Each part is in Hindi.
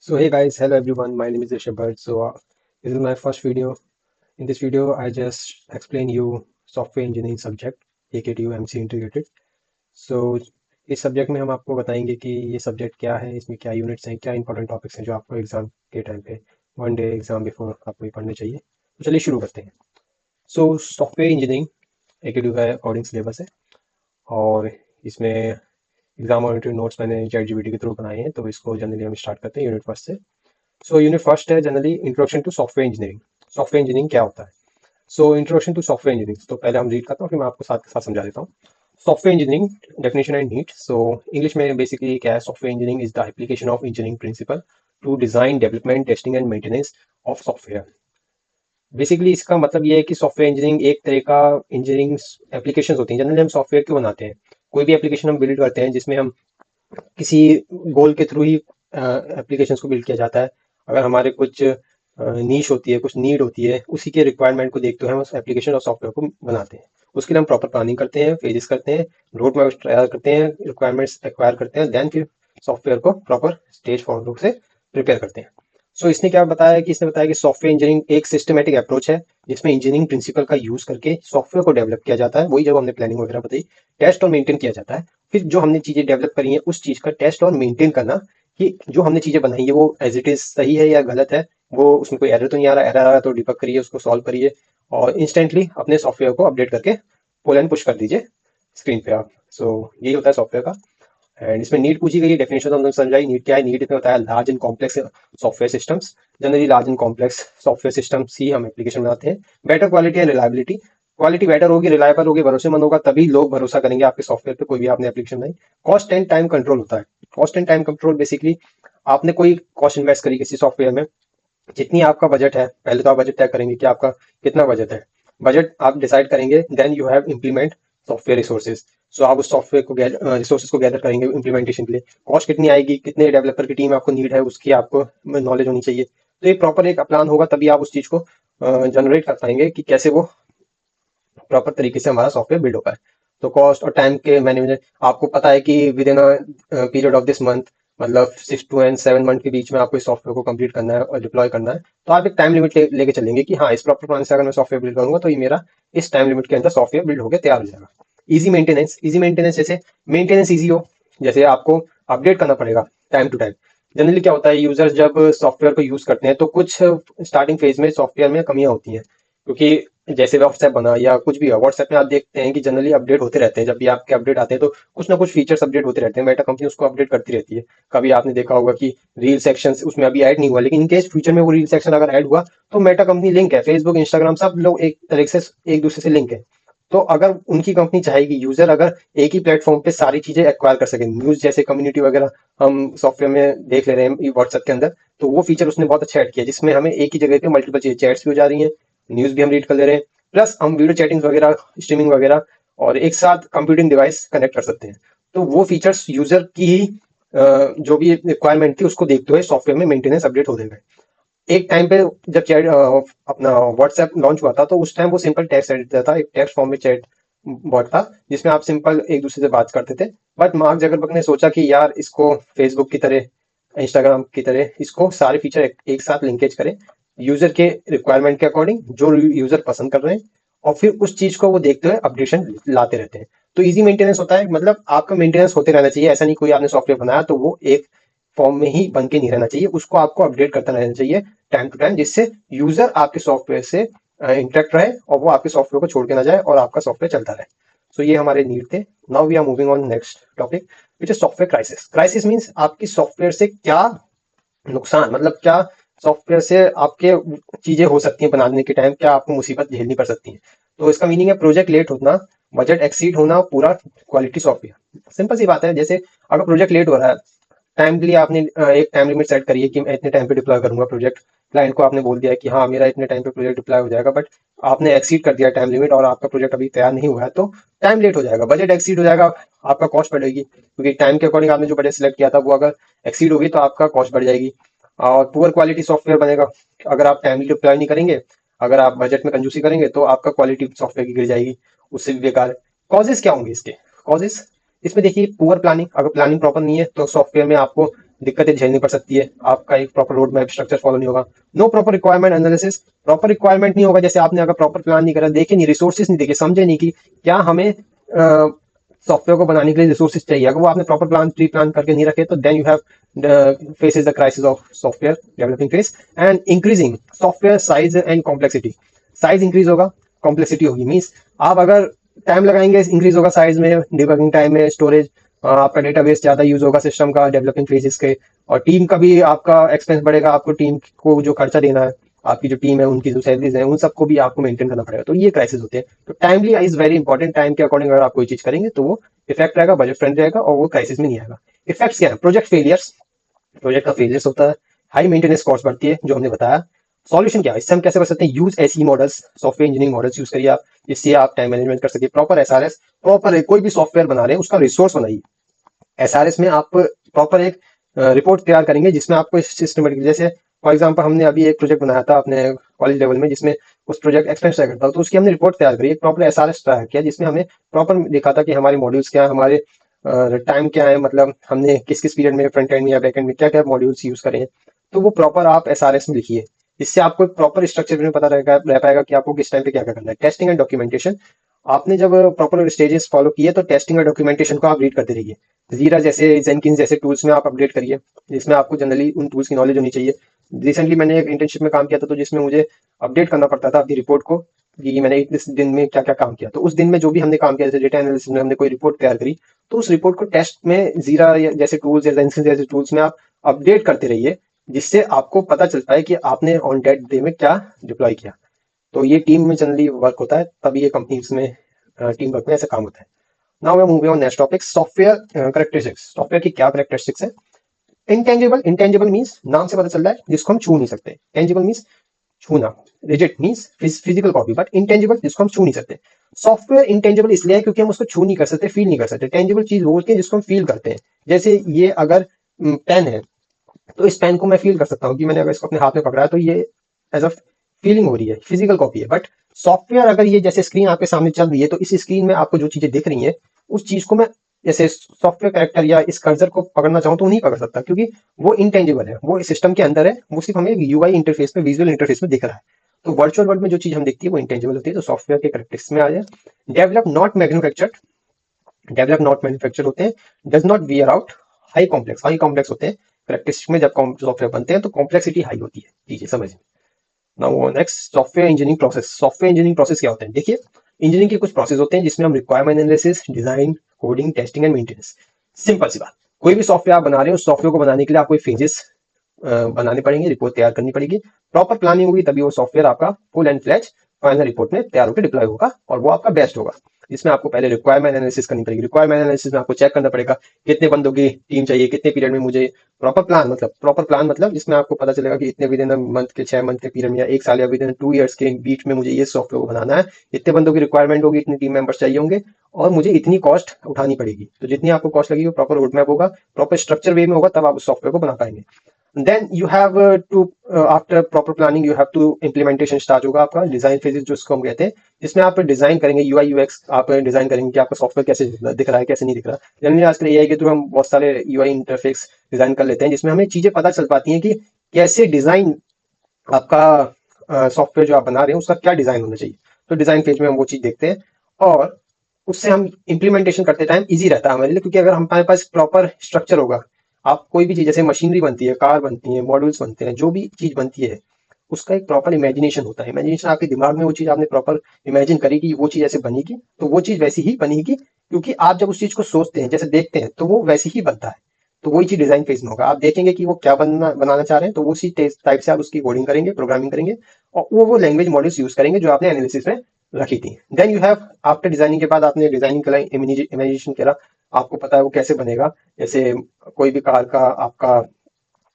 So hey guys, hello everyone. My name is Rishabh Bhatt. This is my first video. In this video, I just explain you software engineering subject, AKTU MC integrated. So इस सब्जेक्ट में हम आपको बताएंगे कि ये सब्जेक्ट क्या है, इसमें क्या यूनिट्स हैं, क्या इंपॉर्टेंट टॉपिक्स हैं जो आपको एग्जाम के टाइम पे वन डे एग्जाम बिफोर आपको ये पढ़ने चाहिए। तो चलिए शुरू करते हैं। सो सॉफ्टवेयर इंजीनियरिंग AKTU का अकॉर्डिंग सिलेबस है और इसमें एग्जाम ओरिएंटेड नोट्स मैंने चैट जीपीटी के थ्रू बनाए हैं। तो इसको जनरली हम स्टार्ट करते हैं यूनिट फर्स्ट से। सो यूनिट फर्स्ट है generally introduction to software engineering. Software engineering क्या होता है? So introduction to software engineering तो पहले हम रीड करता हूँ, फिर मैं आपको साथ के साथ समझा देता हूँ। Software engineering definition and need. So English में बेसिकली क्या है? Software engineering is the application of engineering principle to design development testing and maintenance of software. Basically इसका मतलब ये है कि सॉफ्टवेयर इंजीनियरिंग एक तरह का इंजीनियरिंग एप्लीकेशन होती हैं। जनरली हम सॉफ्टवेयर क्यों बनाते हैं? कोई भी एप्लीकेशन हम बिल्ड करते हैं जिसमें हम किसी गोल के थ्रू ही एप्लीकेशंस को बिल्ड किया जाता है। अगर हमारे कुछ नीश होती है, कुछ नीड होती है, उसी के रिक्वायरमेंट को देखते हुए हम उस एप्लीकेशन और सॉफ्टवेयर को बनाते हैं। उसके लिए हम प्रॉपर प्लानिंग करते हैं, फेजेस करते हैं, रोड मैप तैयार करते हैं, रिक्वायरमेंट्स एक्वायर करते हैं, देन फिर सॉफ्टवेयर को प्रॉपर स्टेज फॉरवर्ड से प्रिपेयर करते हैं। सो इसने क्या बताया कि इसने बताया कि सॉफ्टवेयर इंजीनियरिंग एक सिस्टमेटिक अप्रोच है जिसमें इंजीनियरिंग प्रिंसिपल का यूज करके सॉफ्टवेयर को डेवलप किया जाता है। वही जब हमने प्लानिंग वगैरह बताई, टेस्ट और मेंटेन किया जाता है। फिर जो हमने चीजें डेवलप करी हैं उस चीज का टेस्ट और मेंटेन करना कि जो हमने चीजें बनाई है वो एज इट इज सही है या गलत है, वो उसमें कोई एरर तो नहीं आ रहा। एरर आ रहा है तो डिबग करिए, उसको सॉल्व करिए और इंस्टेंटली अपने सॉफ्टवेयर को अपडेट करके पुल एंड पुश कर दीजिए स्क्रीन पे आप। यही होता है सॉफ्टवेयर का। एंड इसमें नीड पूछी गई है, डेफिनेशन हमने समझाई। नीड क्या है? नीड इसमें होता है large and complex software systems. Generally large and complex software systems ही हम एप्लीकेशन बनाते हैं। Better quality and reliability. Quality better होगी, रिलायबल होगी, भरोसेमंद होगा, तभी लोग भरोसा करेंगे आपके सॉफ्टवेयर पे, कोई भी आपने एप्लीकेशन बनाई। कॉस्ट एंड टाइम कंट्रोल होता है। Cost and time control basically आपने कोई कॉस्ट इन्वेस्ट करी किसी सॉफ्टवेयर में, जितनी आपका बजट है, पहले तो आप बजट तय करेंगे कि आपका कितना बजट है। बजट आप डिसाइड करेंगे, then you have implement software resources. So आप उस सॉफ्टवेयर को रिसोर्सेज को गैदर करेंगे इम्प्लीमेंटेशन के लिए। कॉस्ट कितनी आएगी, कितने डेवलपर की टीम आपको नीड है, उसकी आपको नॉलेज होनी चाहिए। तो एक प्रॉपर एक प्लान होगा, तभी आप उस चीज को जनरेट कर पाएंगे कि कैसे वो प्रॉपर तरीके से हमारा सॉफ्टवेयर बिल्ड हो पाए। तो कॉस्ट और टाइम के मैनेजमेंट आपको पता है कि with in period of this month, मतलब 6 to 7 मंथ के बीच में आपको इस सॉफ्टवेयर को कंप्लीट करना है और डिप्लॉय करना है। तो आप एक टाइम लिमिट लेके चलेंगे कि हाँ, इस प्रॉपर प्लान से अगर मैं सॉफ्टवेयर बिल्ड करूंगा तो ये मेरा इस टाइम लिमिट के अंदर सॉफ्टवेयर बिल्ड होकर तैयार हो जाएगा। Easy maintenance. इजी मेंटेनेंस जैसे मेंटेनेंस इजी हो, जैसे आपको अपडेट करना पड़ेगा टाइम टू टाइम। जनरली क्या होता है, यूजर्स जब सॉफ्टवेयर को यूज करते हैं तो कुछ स्टार्टिंग फेज में सॉफ्टवेयर में कमियां होती हैं, क्योंकि जैसे व्हाट्सएप बना या कुछ भी है, व्हाट्सएप में आप देखते हैं कि जनरली अपडेट होते रहते हैं। जब भी आपके अपडेट आते हैं तो कुछ ना कुछ फीचर्स अपडेट होते रहते हैं, मेटा कंपनी उसको अपडेट करती रहती है। कभी आपने देखा होगा कि रील सेक्शन उसमें अभी ऐड नहीं हुआ, लेकिन इनकेस फ्यूचर में वो रील सेक्शन अगर ऐड हुआ तो मेटा कंपनी लिंक है, फेसबुक इंस्टाग्राम सब लोग एक तरह से एक दूसरे से लिंक है। तो अगर उनकी कंपनी चाहेगी, यूजर अगर एक ही प्लेटफॉर्म पे सारी चीजें एक्वायर कर सके, न्यूज जैसे कम्युनिटी वगैरह हम सॉफ्टवेयर में देख ले रहे हैं व्हाट्सएप के अंदर, तो वो फीचर उसने बहुत अच्छा ऐड किया जिसमें हमें एक ही जगह पे मल्टीपल चीजें, चैट्स भी हो जा रही हैं, न्यूज भी हम रीड कर ले रहे हैं, प्लस हम वीडियो चैटिंग वगैरह, स्ट्रीमिंग वगैरह और एक साथ कंप्यूटिंग डिवाइस कनेक्ट कर सकते हैं। तो वो फीचर्स यूजर की ही जो भी रिक्वायरमेंट थी उसको देखते हुए सॉफ्टवेयर में मेंटेनेंस अपडेट हो गए। एक टाइम पे जब चैट अपना व्हाट्सएप लॉन्च हुआ था तो उस टाइम वो सिंपल टेक्स्ट एडिटर था, एक टेक्स्ट फॉर्म में चैट बॉट था जिसमें आप सिंपल एक दूसरे से बात करते थे। बट मार्क जगरबर्ग ने सोचा कि यार इसको फेसबुक की तरह, इंस्टाग्राम की तरह इसको सारे फीचर एक साथ लिंकेज करें यूजर के रिक्वायरमेंट के अकॉर्डिंग, जो यूजर पसंद कर रहे हैं, और फिर उस चीज को वो देखते हुए अपडेशन लाते रहते हैं। तो इजी मेंटेनेंस होता है, मतलब आपका मेंटेनेंस होते रहना चाहिए। ऐसा नहीं कोई आपने सॉफ्टवेयर बनाया तो वो एक फॉर्म में ही बन के नहीं रहना चाहिए, उसको आपको अपडेट करता रहना चाहिए टाइम टू टाइम, जिससे यूजर आपके सॉफ्टवेयर से इंटरेक्ट रहे और वो आपके सॉफ्टवेयर को छोड़ के ना जाए और आपका सॉफ्टवेयर चलता रहे। सो ये हमारे नीड थे। Now we are moving on next topic which is software crisis. Crisis means आपकी सॉफ्टवेयर से क्या नुकसान, मतलब क्या सॉफ्टवेयर से आपके चीजें हो सकती हैं बनाने के टाइम, क्या आपको मुसीबत झेलनी पड़ सकती है। तो इसका मीनिंग है प्रोजेक्ट लेट होना, बजट एक्सीड होना, पूरा क्वालिटी सॉफ्टवेयर। सिंपल सी बात है, जैसे अगर प्रोजेक्ट लेट हो रहा है, टाइम के लिए आपने एक टाइम लिमिट सेट करी है कि मैं इतने टाइम पे डिप्लॉय करूंगा प्रोजेक्ट। क्लाइंट को आपने बोल दिया है कि हाँ मेरा इतने टाइम पे प्रोजेक्ट डिप्लॉय हो जाएगा, बट आपने एक्सीड कर दिया टाइम लिमिट और आपका प्रोजेक्ट अभी तैयार नहीं हुआ है, तो टाइम लेट हो जाएगा, बजट एक्सीड हो जाएगा, आपका कॉस्ट बढ़ेगी, क्योंकि टाइम के अकॉर्डिंग आपने जो बजट सेलेक्ट किया था वो अगर एक्सीड होगी तो आपका कॉस्ट बढ़ जाएगी। और पुअर क्वालिटी सॉफ्टवेयर बनेगा, अगर आप टाइमली डिप्लॉय नहीं करेंगे, अगर आप बजट में कंजूसी करेंगे तो आपका क्वालिटी सॉफ्टवेयर की गिर जाएगी, उससे भी बेकार है। कॉजेस क्या होंगे इसके? कॉजेस इसमें देखिए, पुअर प्लानिंग, अगर प्लानिंग प्रॉपर नहीं है तो सॉफ्टवेयर में आपको दिक्कतें झेलनी पड़ सकती है, आपका एक proper road map structure follow नहीं होगा, no proper requirement analysis, proper requirement नहीं होगा, जैसे आपने अगर प्रॉपर प्लान नहीं करा, देखे नहीं, रिसोर्सेज नहीं देखे, समझे नहीं कि क्या हमें सॉफ्टवेयर को बनाने के लिए रिसोर्सेज चाहिए, अगर वो आपने प्रॉपर प्लान प्री प्लान करके नहीं रखे तो then you have faces the crisis of software developing face. And increasing software size and complexity, size increase होगा, कॉम्प्लेक्सिटी होगी, मीन्स आप अगर टाइम लगाएंगे इंक्रीज होगा साइज में, डिबगिंग टाइम में, स्टोरेज, आपका डेटाबेस ज्यादा यूज होगा सिस्टम का डेवलपिंग फेजेस के, और टीम का भी आपका एक्सपेंस बढ़ेगा, आपको टीम को जो खर्चा देना है, आपकी जो टीम है उनकी जो सैलरीज है उन सबको भी आपको मेंटेन करना पड़ेगा, तो ये क्राइसिस होते हैं। तो timely is very important, time के अकॉर्डिंग अगर आप कोई चीज करेंगे तो वो इफेक्ट रहेगा, बजट फ्रेंडली रहेगा और वो क्राइसिस में नहीं आएगा। इफेक्ट्स क्या है? प्रोजेक्ट फेलियर्स, प्रोजेक्ट का फेलियर्स होता है, हाई मेंटेनेंस कॉस्ट बढ़ती है जो हमने बताया। सॉल्यूशन क्या है? इससे हम कैसे कर सकते हैं? यूज ऐसी models, software engineering models use करिए आप, जिससे आप टाइम मैनेजमेंट कर सके। प्रॉपर एसआरएस, प्रॉपर कोई भी सॉफ्टवेयर बना रहे हैं उसका रिसोर्स बनाइए। एसआरएस में आप प्रॉपर एक रिपोर्ट तैयार करेंगे जिसमें आपको सिस्टमेटिक, जैसे फॉर एग्जांपल हमने अभी एक प्रोजेक्ट बनाया था अपने कॉलेज लेवल में जिसमें उस प्रोजेक्ट एक्सपेंस ट्रैक करता, तो उसकी हमने रिपोर्ट तैयार करी, एक प्रॉपर एसआरएस तैयार किया जिसमें हमें प्रॉपर देखा था कि हमारे मॉड्यूल्स क्या है, हमारे टाइम क्या है, मतलब हमने किस किस पीरियड में फ्रंट एंड या बैक एंड में क्या क्या मॉड्यूल्स यूज करें। तो वो प्रॉपर आप एसआरएस में लिखिए, इससे आपको प्रॉपर स्ट्रक्चर में पता रह पाएगा कि आपको किस टाइम पे क्या क्या करना है। टेस्टिंग एंड डॉक्यूमेंटेशन, आपने जब प्रॉपर स्टेजेस फॉलो किए तो टेस्टिंग और डॉक्यूमेंटेशन को आप रीड करते रहिए। जीरा जैसे, जेनकिंस जैसे टूल्स में आप अपडेट करिए, जिसमें आपको जनरली उन टूल्स की नॉलेज होनी चाहिए। रिसेंटली मैंने एक इंटर्नशिप में काम किया था, तो जिसमें मुझे अपडेट करना पड़ता था अपनी रिपोर्ट को कि मैंने इस दिन में क्या क्या काम किया। तो उस दिन में जो भी हमने काम किया, जैसे डेटा एनालिसिस में हमने कोई रिपोर्ट तैयार करी, तो उस रिपोर्ट को टेस्ट में जीरा जैसे टूल्स या जेनकिंस जैसे टूल्स में आप अपडेट करते रहिए, जिससे आपको पता चल पाए कि आपने ऑन डेट डे में क्या डिप्लॉय किया। तो ये टीम में जनरली वर्क होता है, तभी ये कंपनीज में टीम वर्क में ऐसा काम होता है। Now we moving on next topic, software characteristics. Software की क्या कैरेक्टरिस्टिक्स है? इंटेंजिबल, इंटेंजिबल मींस नाम से पता चल रहा है जिसको हम छू नहीं सकते, टेंजिबल मींस छूना, rigid means physical copy, but intangible जिसको हम छू नहीं सकते। सॉफ्टवेयर इंटेंजिबल इसलिए है क्योंकि हम उसको छू नहीं कर सकते, फील नहीं कर सकते। टेंजिबल चीज वो होती है जिसको हम फील करते हैं, जैसे ये अगर पेन है तो इस पेन को मैं फील कर सकता हूँ कि मैंने अगर इसको अपने हाथ में पकड़ा है तो ये एज अ फीलिंग हो रही है, फिजिकल कॉपी है। बट सॉफ्टवेयर अगर ये जैसे स्क्रीन आपके सामने चल रही है तो इस स्क्रीन में आपको जो चीजें दिख रही हैं उस चीज को मैं जैसे सॉफ्टवेयर कैरेक्टर या इस कर्सर को पकड़ना चाहूँ तो नहीं पकड़ सकता, क्योंकि वो इंटेंजिबल है, वो सिस्टम के अंदर है, वो सिर्फ हमें यूआई इंटरफेस में, विजुअल इंटरफेस में दिख रहा है। तो वर्चुअल वर्ल्ड में जो चीज हम दिखती है वो इंटेंजिबल होती है, तो सॉफ्टवेयर के कैरेक्टरिस्टिक्स में आ जाए। Develop not manufactured, develop not manufacture होते हैं। Does not wear out, high complex, high complex होते हैं कैरेक्टरिस्टिक में, जब सॉफ्टवेयर बनते हैं तो कॉम्प्लेक्सिटी हाई होती है, चीजें समझ। Now next, software engineering process. Software engineering process क्या होते हैं? देखिए, इंजीनियरिंग के कुछ प्रोसेस होते हैं जिसमें हम requirement analysis, design, coding, testing and maintenance. Simple सी बात, कोई भी सॉफ्टवेयर आप बना रहे हो, उस सॉफ्टवेयर को बनाने के लिए आपको फेजेस बनाने पड़ेंगे, रिपोर्ट तैयार करनी पड़ेगी, प्रॉपर प्लानिंग होगी, तभी वो सॉफ्टवेयर आपका full and fledge final report में तैयार होकर डिप्लॉय होगा और वो आपका बेस्ट होगा। इसमें आपको पहले रिक्वायरमेंट एनालिसिस करनी पड़ेगी। रिक्वायरमेंट एनालिसिस में आपको चेक करना पड़ेगा कितने बंदों की टीम चाहिए, कितने पीरियड में मुझे प्रॉपर प्लान मतलब जिसमें आपको पता चलेगा कि इतने विद इन मंथ के 6 मंथ के पीरियड में या 1 साल या विद इन 2 years के बीच में मुझे ये सॉफ्टवेयर को बनाना है, इतने बंदों की रिक्वायरमेंट होगी, इतने टीम मेंबर्स चाहिए होंगे और मुझे इतनी कॉस्ट उठानी पड़ेगी। तो जितनी आपको कॉस्ट लगेगी प्रॉपर रोड मैप होगा, प्रॉपर स्ट्रक्चर वे में होगा, तब आप उस सॉफ्टवेयर को बना पाएंगे। Then you have to, after proper planning you have to implementation start होगा आपका, डिजाइन फेजेस जो इसको हम कहते हैं, जिसमें आप डिजाइन करेंगे, यूआई यूएक्स आप डिजाइन करेंगे कि आपका सॉफ्टवेयर कैसे दिख रहा है, कैसे नहीं दिख रहा। जनरली आजकल एआई के थ्रू हम बहुत सारे यूआई इंटरफेस डिजाइन कर लेते हैं, जिसमें हमें चीजें पता चल पाती हैं कि कैसे डिजाइन आपका सॉफ्टवेयर जो आप बना रहे हैं उसका क्या डिजाइन होना चाहिए। तो डिजाइन फेज में हम वो चीज देखते हैं और उससे हम इम्प्लीमेंटेशन करते टाइम इजी रहता है हमारे लिए, क्योंकि अगर हमारे पास प्रॉपर स्ट्रक्चर होगा, आप कोई भी चीज जैसे मशीनरी बनती है, कार बनती है, मॉड्यूल्स बनते हैं, जो भी चीज बनती है उसका एक प्रॉपर इमेजिनेशन होता है। इमेजिनेशन आपके दिमाग में वो चीज आपने प्रॉपर इमेजिन करी कि वो चीज ऐसे बनेगी, तो वो चीज वैसी ही बनेगी, क्योंकि आप जब उस चीज को सोचते हैं, जैसे देखते हैं, तो वो वैसे ही बनता है। तो वही चीज डिजाइन फेज में होगा, आप देखेंगे कि वो क्या बनाना चाह रहे हैं, तो उसी टाइप से आप उसकी कोडिंग करेंगे, प्रोग्रामिंग करेंगे और वो लैंग्वेज मॉडल्स यूज करेंगे जो आपने एनालिसिस में रखी थी। Then you have, after designing के बाद आपने डिजाइनिंग करा, इमेजिनेशन करा, आपको पता है वो कैसे बनेगा। जैसे कोई भी कार का आपका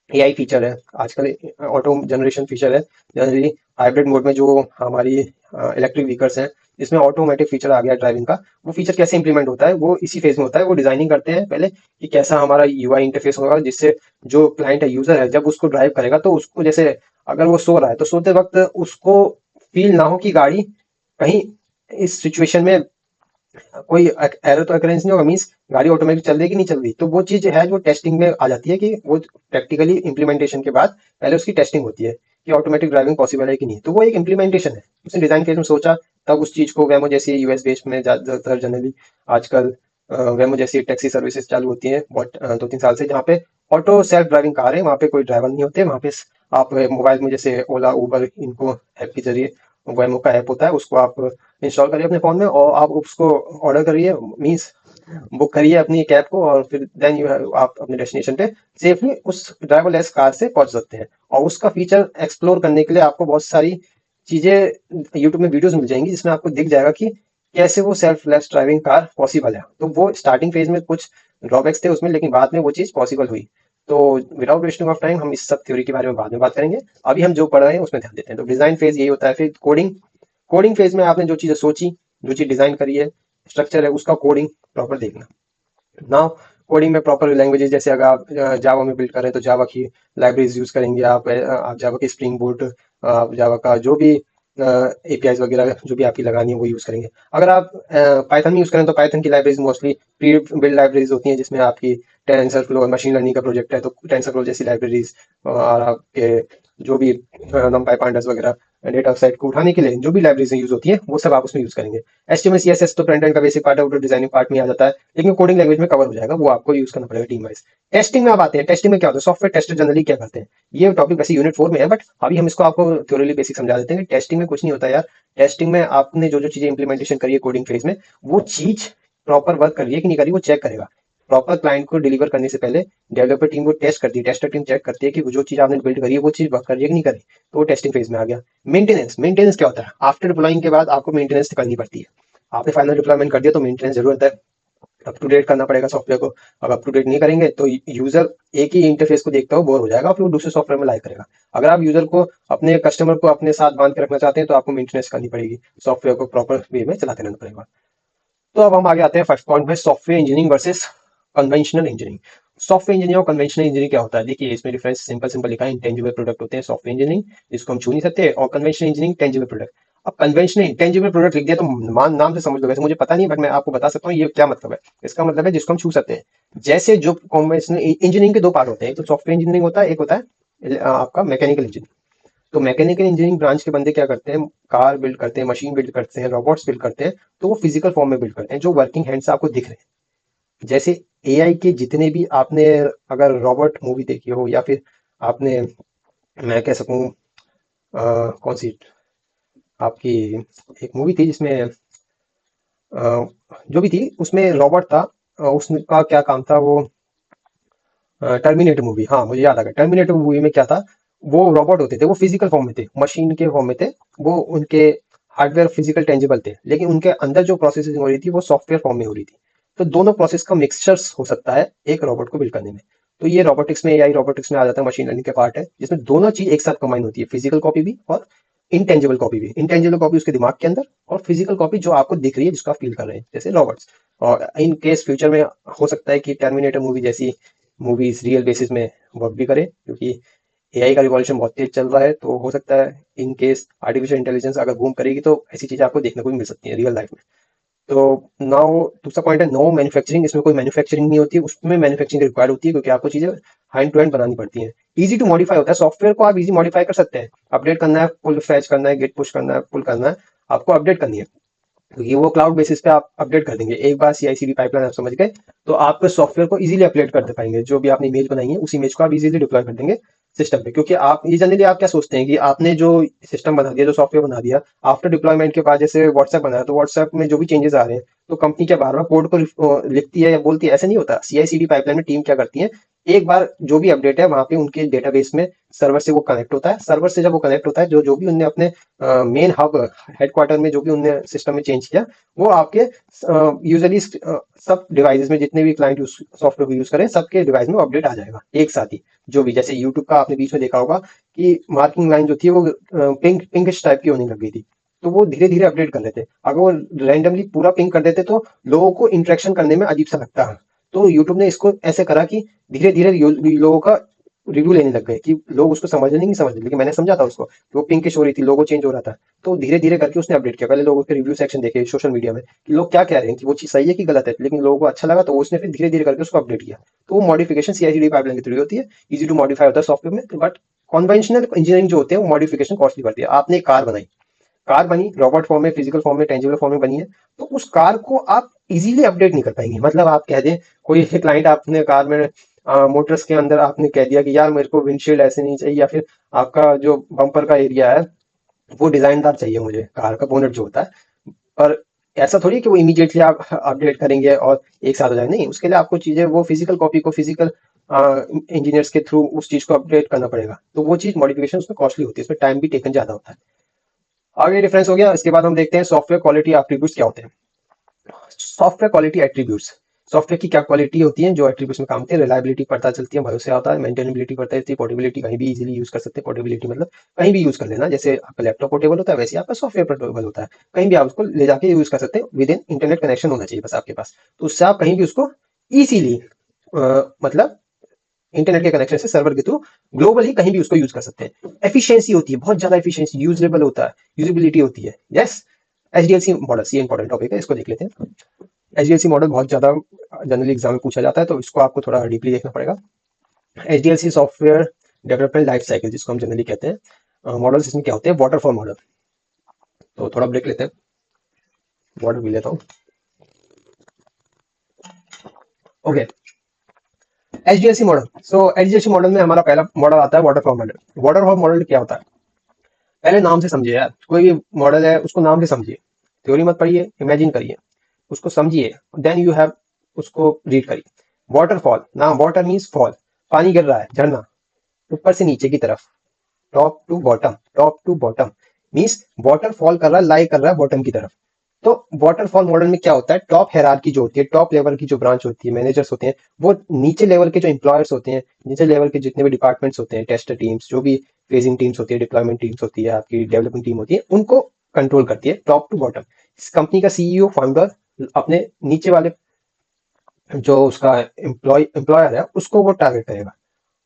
एआई फीचर है, आजकल ऑटो जनरेशन फीचर है, जनरली हाइब्रिड मोड में जो हमारी इलेक्ट्रिक व्हीकल्स हैं जिसमें ऑटोमेटिक फीचर आ गया ड्राइविंग का, वो फीचर कैसे इंप्लीमेंट होता है वो इसी फेज में होता है। वो डिजाइनिंग करते हैं पहले कि कैसा हमारा यूआई इंटरफेस होगा, जिससे जो क्लाइंट है, यूजर है, जब उसको ड्राइव करेगा तो उसको, जैसे अगर वो सो रहा है तो सोते वक्त उसको फील ना हो कि गाड़ी कहीं इस सिचुएशन में कोई एरर तो अकरेंस नहीं होगा, मीन्स गाड़ी ऑटोमेटिक चल रही कि नहीं चल रही। तो वो चीज है जो टेस्टिंग में आ जाती है कि वो प्रैक्टिकली इंप्लीमेंटेशन के बाद पहले उसकी टेस्टिंग होती है कि ऑटोमेटिक ड्राइविंग पॉसिबल है कि नहीं। तो वो एक इंप्लीमेंटेशन है, उसने डिजाइन फेज में सोचा, तब उस चीज को वेमो जैसी यूएस बेस्ड में ज्यादातर जनरली आजकल वेमो जैसी टैक्सी सर्विसेज चालू होती है बहुत 2-3 साल से, जहाँ पे ऑटो सेल्फ ड्राइविंग कार है, वहाँ पे कोई ड्राइवर नहीं होते। वहाँ पे आप मोबाइल में जैसे ओला उबर इनको ऐप के जरिए, वेमो का ऐप होता है, उसको आप इंस्टॉल करिए अपने फोन में और आप उसको ऑर्डर करिए, मीन्स बुक करिए अपनी कैब को, और फिर देन यू आप अपने डेस्टिनेशन पे सेफली उस ड्राइवरलेस कार से पहुंच सकते हैं। और उसका फीचर एक्सप्लोर करने के लिए आपको बहुत सारी चीजें यूट्यूब में वीडियोस मिल जाएंगी, जिसमें आपको दिख जाएगा कि कैसे वो सेल्फलेस ड्राइविंग कार पॉसिबल है। तो वो स्टार्टिंग फेज में कुछ ड्रॉबैक्स थे उसमें, लेकिन बाद में वो चीज पॉसिबल हुई। तो विदाउट वेस्टिंग ऑफ टाइम हम इस सब थ्योरी के बारे में बाद में बात करेंगे, अभी हम जो पढ़ रहे हैं उसमें ध्यान देते हैं। तो डिजाइन फेज यही होता है। फिर कोडिंग, कोडिंग फेज में आपने जो चीजें सोची, जो चीज डिजाइन करी है, स्ट्रक्चर है, उसका कोडिंग प्रॉपर देखना। नाउ कोडिंग में प्रॉपर लैंग्वेजेस, जैसे अगर आप जावा में बिल्ड कर रहे हैं तो जावा की लाइब्रेरीज यूज करेंगे आप जावा की स्प्रिंग बूट, आप जावा का जो भी एपीआईज वगैरह जो भी आपकी लगानी है वो यूज करेंगे। अगर आप पाइथन में यूज करें तो पाइथन की libraries mostly pre build libraries होती हैं, जिसमें आपकी टेंसर फ्लो, मशीन लर्निंग का प्रोजेक्ट है तो टेंसर फ्लो जैसी लाइब्रेरीज, और आपके जो भी नमपाई पांडास वगैरह डेटा सेट को उठाने के लिए जो भी लाइब्रेरीज यूज होती है वो सब आप उसमें यूज करेंगे। HTML CSS तो फ्रंट एंड का बेसिक पार्ट है, वो तो डिजाइनिंग पार्ट में आ जाता है, लेकिन कोडिंग लैंग्वेज में कवर हो जाएगा, वो आपको यूज करना पड़ेगा टीम वाइज। टेस्टिंग में आप आते हैं, टेस्टिंग में क्या होता है, सॉफ्टवेयर टेस्टर जनरली क्या करते हैं, ये टॉपिक वैसे यूनिट 4 में है, बट अभी हम इसको आपको थ्योरली बेसिक समझा देते हैं कि टेस्टिंग में कुछ नहीं होता यार। टेस्टिंग में आपने जो जो चीजें इंप्लीमेंटेशन करी है कोडिंग फेज में, वो चीज प्रॉपर वर्क कर रही है कि नहीं कर रही, वो चेक करेगा। प्रॉपर क्लाइंट को डिलीवर करने से पहले डेवलपर टीम को टेस्ट करती है, टेस्टर टीम चेक करती है कि वो जो चीज आपने बिल्ड करी है वो चीज वर्क कर रही है कि नहीं कर रही। तो वो टेस्टिंग फेज में आ गया। मेंटेनेंस, मेंटेनेंस क्या होता है, आफ्टर डिप्लॉइंग के बाद आपको मेंटेनेंस करनी पड़ती है। आपने फाइनल डिप्लॉयमेंट कर दिया तो मेंटेनेंस जरूरत है, अप टू डेट करना पड़ेगा सॉफ्टवेयर को। अब अप टू डेट नहीं करेंगे तो यूजर एक ही इंटरफेस को देखता हुआ बोर हो जाएगा, फिर वो दूसरे सॉफ्टवेयर में लाइक करेगा। अगर आप यूजर को, अपने कस्टमर को अपने साथ बांध के रखना चाहते हैं तो आपको मेंटेनेंस करनी पड़ेगी, सॉफ्टवेयर को प्रॉपर वे में चलाते रहना पड़ेगा। तो अब हम आगे आते हैं फर्स्ट पॉइंट में, software engineering versus conventional engineering. Software engineering और कन्वेंशनल इंजीनियरिंग क्या होता है, देखिए इसमें डिफरेंस सिंपल सिंपल लिखा है। इंटेंजिबल प्रोडक्ट होते हैं सॉफ्टवेयर इंजीनियरिंग, जिसको हम छू नहीं सकते, और कन्वेंशनल इंजीनियरिंग टेंजिबल प्रोडक्ट। अब कन्वेंशनल इंटेंजिबल प्रोडक्ट लिख दिया तो मान नाम से समझ लो, वैसे मुझे पता नहीं बट मैं आपको बता सकता हूँ ये क्या मतलब है। इसका मतलब है जिसको हम छू सकते हैं। जैसे जो कन्वेंशनल इंजीनियरिंग के दो पार्ट होते हैं, एक तो सॉफ्टवेयर इंजीनियरिंग होता है, एक होता है आपका मैकेनिकल इंजीनियरिंग। तो मैकेनिकल इंजीनियरिंग ब्रांच के बंदे क्या करते हैं, कार बिल्ड करते हैं, मशीन बिल्ड करते हैं, रोबोट्स बिल्ड करते हैं। तो वो फिजिकल फॉर्म में बिल्ड करते हैं जो वर्किंग हैंड से आपको दिख रहे हैं। जैसे एआई के जितने भी आपने, अगर रॉबर्ट मूवी देखी हो, या फिर आपने, मैं कह सकूं कौन सी आपकी एक मूवी थी जिसमें जो भी थी उसमें रॉबर्ट था, उसका क्या काम था वो, टर्मिनेटर मूवी, हाँ मुझे याद आ गया। टर्मिनेटर मूवी में क्या था, वो रोबोट होते थे, वो फिजिकल फॉर्म में थे, मशीन के फॉर्म में थे। वो उनके हार्डवेयर फिजिकल टेंजिबल थे, लेकिन उनके अंदर जो प्रोसेसिंग हो रही थी वो सॉफ्टवेयर फॉर्म में हो रही थी। तो दोनों प्रोसेस का मिक्सचर्स हो सकता है एक रोबोट को बिल्ड करने में। तो ये रोबोटिक्स में, एआई रोबोटिक्स में आ जाता है, मशीन लर्निंग के पार्ट है, जिसमें दोनों चीज एक साथ कंबाइन होती है, फिजिकल कॉपी भी और इंटेंजिबल कॉपी भी। इंटेंजिबल कॉपी उसके दिमाग के अंदर, और फिजिकल कॉपी जो आपको दिख रही है, जिसको आप फील कर रहे हैं, जैसे रॉबर्ट्स। और इन केस फ्यूचर में हो सकता है कि टर्मिनेटर मूवी जैसी मूवीज रियल बेसिस में वर्क भी करे, क्योंकि एआई का रिवॉल्यूशन बहुत तेज चल रहा है। तो हो सकता है इन केस आर्टिफिशियल इंटेलिजेंस अगर बूम करेगी तो ऐसी चीजें आपको देखने को भी मिल सकती है रियल लाइफ में। तो नाउ दूसरा पॉइंट है नो मैन्युफैक्चरिंग। इसमें कोई मैन्युफैक्चरिंग नहीं होती, उसमें मैन्युफैक्चरिंग रिक्वायर्ड होती है, क्योंकि आपको चीजें हैंड टू हैंड बनानी पड़ती हैं। इजी टू मॉडिफाई होता है, सॉफ्टवेयर को आप इजी मॉडिफाई कर सकते हैं। अपडेट करना है, पुल फैच करना है, गेट पुश करना है, पुल करना है, आपको अपडेट करनी है, क्योंकि वो क्लाउड बेसिस पे आप अपडेट कर देंगे। एक बार सीआईसीडी पाइपलाइन आप समझ गए तो आप सॉफ्टवेयर को इजीली अपडेट कर दे पाएंगे। जो भी आपने इमेज बनाई है उस इमेज को आप इजीली डिप्लॉय कर देंगे सिस्टम पे, क्योंकि आप ये जनरली आप क्या सोचते हैं कि आपने जो सिस्टम बना दिया, जो सॉफ्टवेयर बना दिया, आफ्टर डिप्लॉयमेंट के बाद जैसे व्हाट्सएप बनाया तो व्हाट्सएप में जो भी चेंजेस आ रहे हैं तो कंपनी क्या बार बार कोड को लिखती है या बोलती है, ऐसा नहीं होता। सीआईसीडी पाइपलाइन में टीम क्या करती है, एक बार जो भी अपडेट है वहां पे उनके डेटाबेस में सर्वर से वो कनेक्ट होता है। सर्वर से जब वो कनेक्ट होता है, जो जो भी उनने अपने मेन हब हेडक्वार्टर में जो भी उनने सिस्टम में चेंज किया, वो आपके यूजली सब डिवाइसेस में, जितने भी क्लाइंट सॉफ्टवेयर को यूज करें, सबके डिवाइस में अपडेट आ जाएगा एक साथ ही। जो भी जैसे यूट्यूब का आपने बीच में देखा होगा कि मार्किंग लाइन जो थी वो पिंकिश टाइप की होने लग गई थी, तो वो धीरे धीरे अपडेट कर लेते। अगर वो रैंडमली पूरा पिंक कर देते तो लोगों को इंटरेक्शन करने में अजीब सा लगता है। तो यूट्यूब ने इसको ऐसे करा कि धीरे धीरे लोगों का रिव्यू लेने लग गए कि लोग उसको समझने नहीं समझ रहे, लेकिन मैंने समझा था उसको कि वो पिंकिश हो रही थी, लोगो चेंज हो रहा था। तो धीरे धीरे करके उसने अपडेट किया। पहले लोगों के रिव्यू सेक्शन देखे सोशल मीडिया में कि लोग क्या कह रहे हैं कि वो चीज सही है कि गलत है, लेकिन लोगों को अच्छा लगा तो उसने फिर धीरे धीरे करके उसको अपडेट किया। तो वो मॉडिफिकेशन CI/CD पाइपलाइन की थ्रू होती है, इजी टू मॉडिफाई होता है सॉफ्टवेयर में। बट कन्वेंशनल इंजीनियरिंग जो होते हैं वो मॉडिफिकेशन कॉस्टली पड़ती है। आपने एक कार बनाई, कार बनी रोबोट फॉर्म में, फिजिकल फॉर्म में, टेंजिबल फॉर्म में बनी है, तो उस कार को आप इजीली अपडेट नहीं कर पाएंगे। मतलब आप कह दें, कोई क्लाइंट आपने कार में मोटर्स के अंदर आपने कह दिया कि यार मेरे को विंडशील्ड ऐसे नहीं चाहिए, या फिर आपका जो बम्पर का एरिया है वो डिजाइनदार चाहिए मुझे, कार का बोनट जो होता है। पर ऐसा थोड़ी है कि वो इमीडिएटली आप अपडेट करेंगे और एक साथ हो जाएगा, नहीं। उसके लिए आपको चीजें, वो फिजिकल कॉपी को फिजिकल इंजीनियर्स के थ्रू उस चीज को अपडेट करना पड़ेगा। तो वो चीज मॉडिफिकेशन उसमें कॉस्टली होती है, उसमें टाइम भी टेकन ज्यादा होता है। आगे डिफरेंस हो गया। इसके बाद हम देखते हैं सॉफ्टवेयर क्वालिटी एट्रीब्यूट्स क्या होते हैं। सॉफ्टवेयर क्वालिटी एट्रीब्यूट्स, सॉफ्टवेयर की क्या क्वालिटी होती है जो एट्रीब्यूट्स में काम होती है। रिलायबिलिटी पता चलती है, भरोसे आता है। मेंटेनेबिलिटी पता चलती है। पोर्टेबिलिटी, कहीं भी इजीली यूज कर सकते हैं। पोर्टेबिलिटी मतलब कहीं भी यूज कर लेना, जैसे आपका लैपटॉप पोर्टेबल होता है वैसे आपका सॉफ्टवेयर पोर्टेबल होता है, कहीं भी आप उसको ले जाके यूज कर सकते हैं। विद इन इंटरनेट कनेक्शन होना चाहिए बस आपके पास, तो उससे आप कहीं भी उसको इजीली मतलब इंटरनेट के कनेक्शन से सर्वर के थ्रू ग्लोबली कहीं भी उसको यूज कर सकते हैं। एफिशिएंसी होती है, बहुत ज्यादा एफिशिएंसी, यूजेबल होता है, यूजेबिलिटी होती है। यस, एचडीएलसी मॉडल, ये इंपॉर्टेंट टॉपिक है, इसको देख लेते हैं। एचडीएलसी मॉडल बहुत ज्यादा जनरली एग्जाम में पूछा जाता है, तो इसको आपको थोड़ा डीपली देखना पड़ेगा। एचडीएलसी सॉफ्टवेयर डेवलपमेंट लाइफ साइकिल, जिसको हम जनरली कहते हैं। मॉडल्स इसमें क्या होते हैं, वाटरफॉल मॉडल। तो थोड़ा ब्रेक लेते हैं, वाटर पी लेता हूँ। Okay, HDLC model. So HDLC model में हमारा पहला मॉडल आता है वाटरफॉल मॉडल। वाटरफॉल मॉडल क्या होता है, पहले नाम से समझिए यार। कोई भी मॉडल है उसको नाम से समझिए, थ्योरी मत पढ़िए, इमेजिन करिए, उसको समझिए, देन यू हैव उसको रीड करिए। वाटरफॉल, नाम, वाटर मीन्स फॉल, पानी गिर रहा है, झरना, ऊपर से नीचे की तरफ, top to bottom. Top to bottom means water fall कर रहा है, लाई कर रहा है बॉटम की तरफ। तो वाटरफॉल मॉडल में क्या होता है, टॉप हायरार्की जो होती है, टॉप लेवल की जो ब्रांच होती है, मैनेजर्स होते हैं, वो नीचे लेवल के जो एम्प्लॉयर्स होते हैं, नीचे लेवल के जितने भी डिपार्टमेंट्स होते हैं, टेस्टर टीम्स, जो भी फेजिंग टीम्स होती है, डिप्लॉयमेंट टीम्स होती है, आपकी डेवलपमेंट टीम होती है, उनको कंट्रोल करती है टॉप टू बॉटम। इस कंपनी का सीईओ, फाउंडर अपने नीचे वाले जो उसका एम्प्लॉयर है उसको वो टारगेट करेगा,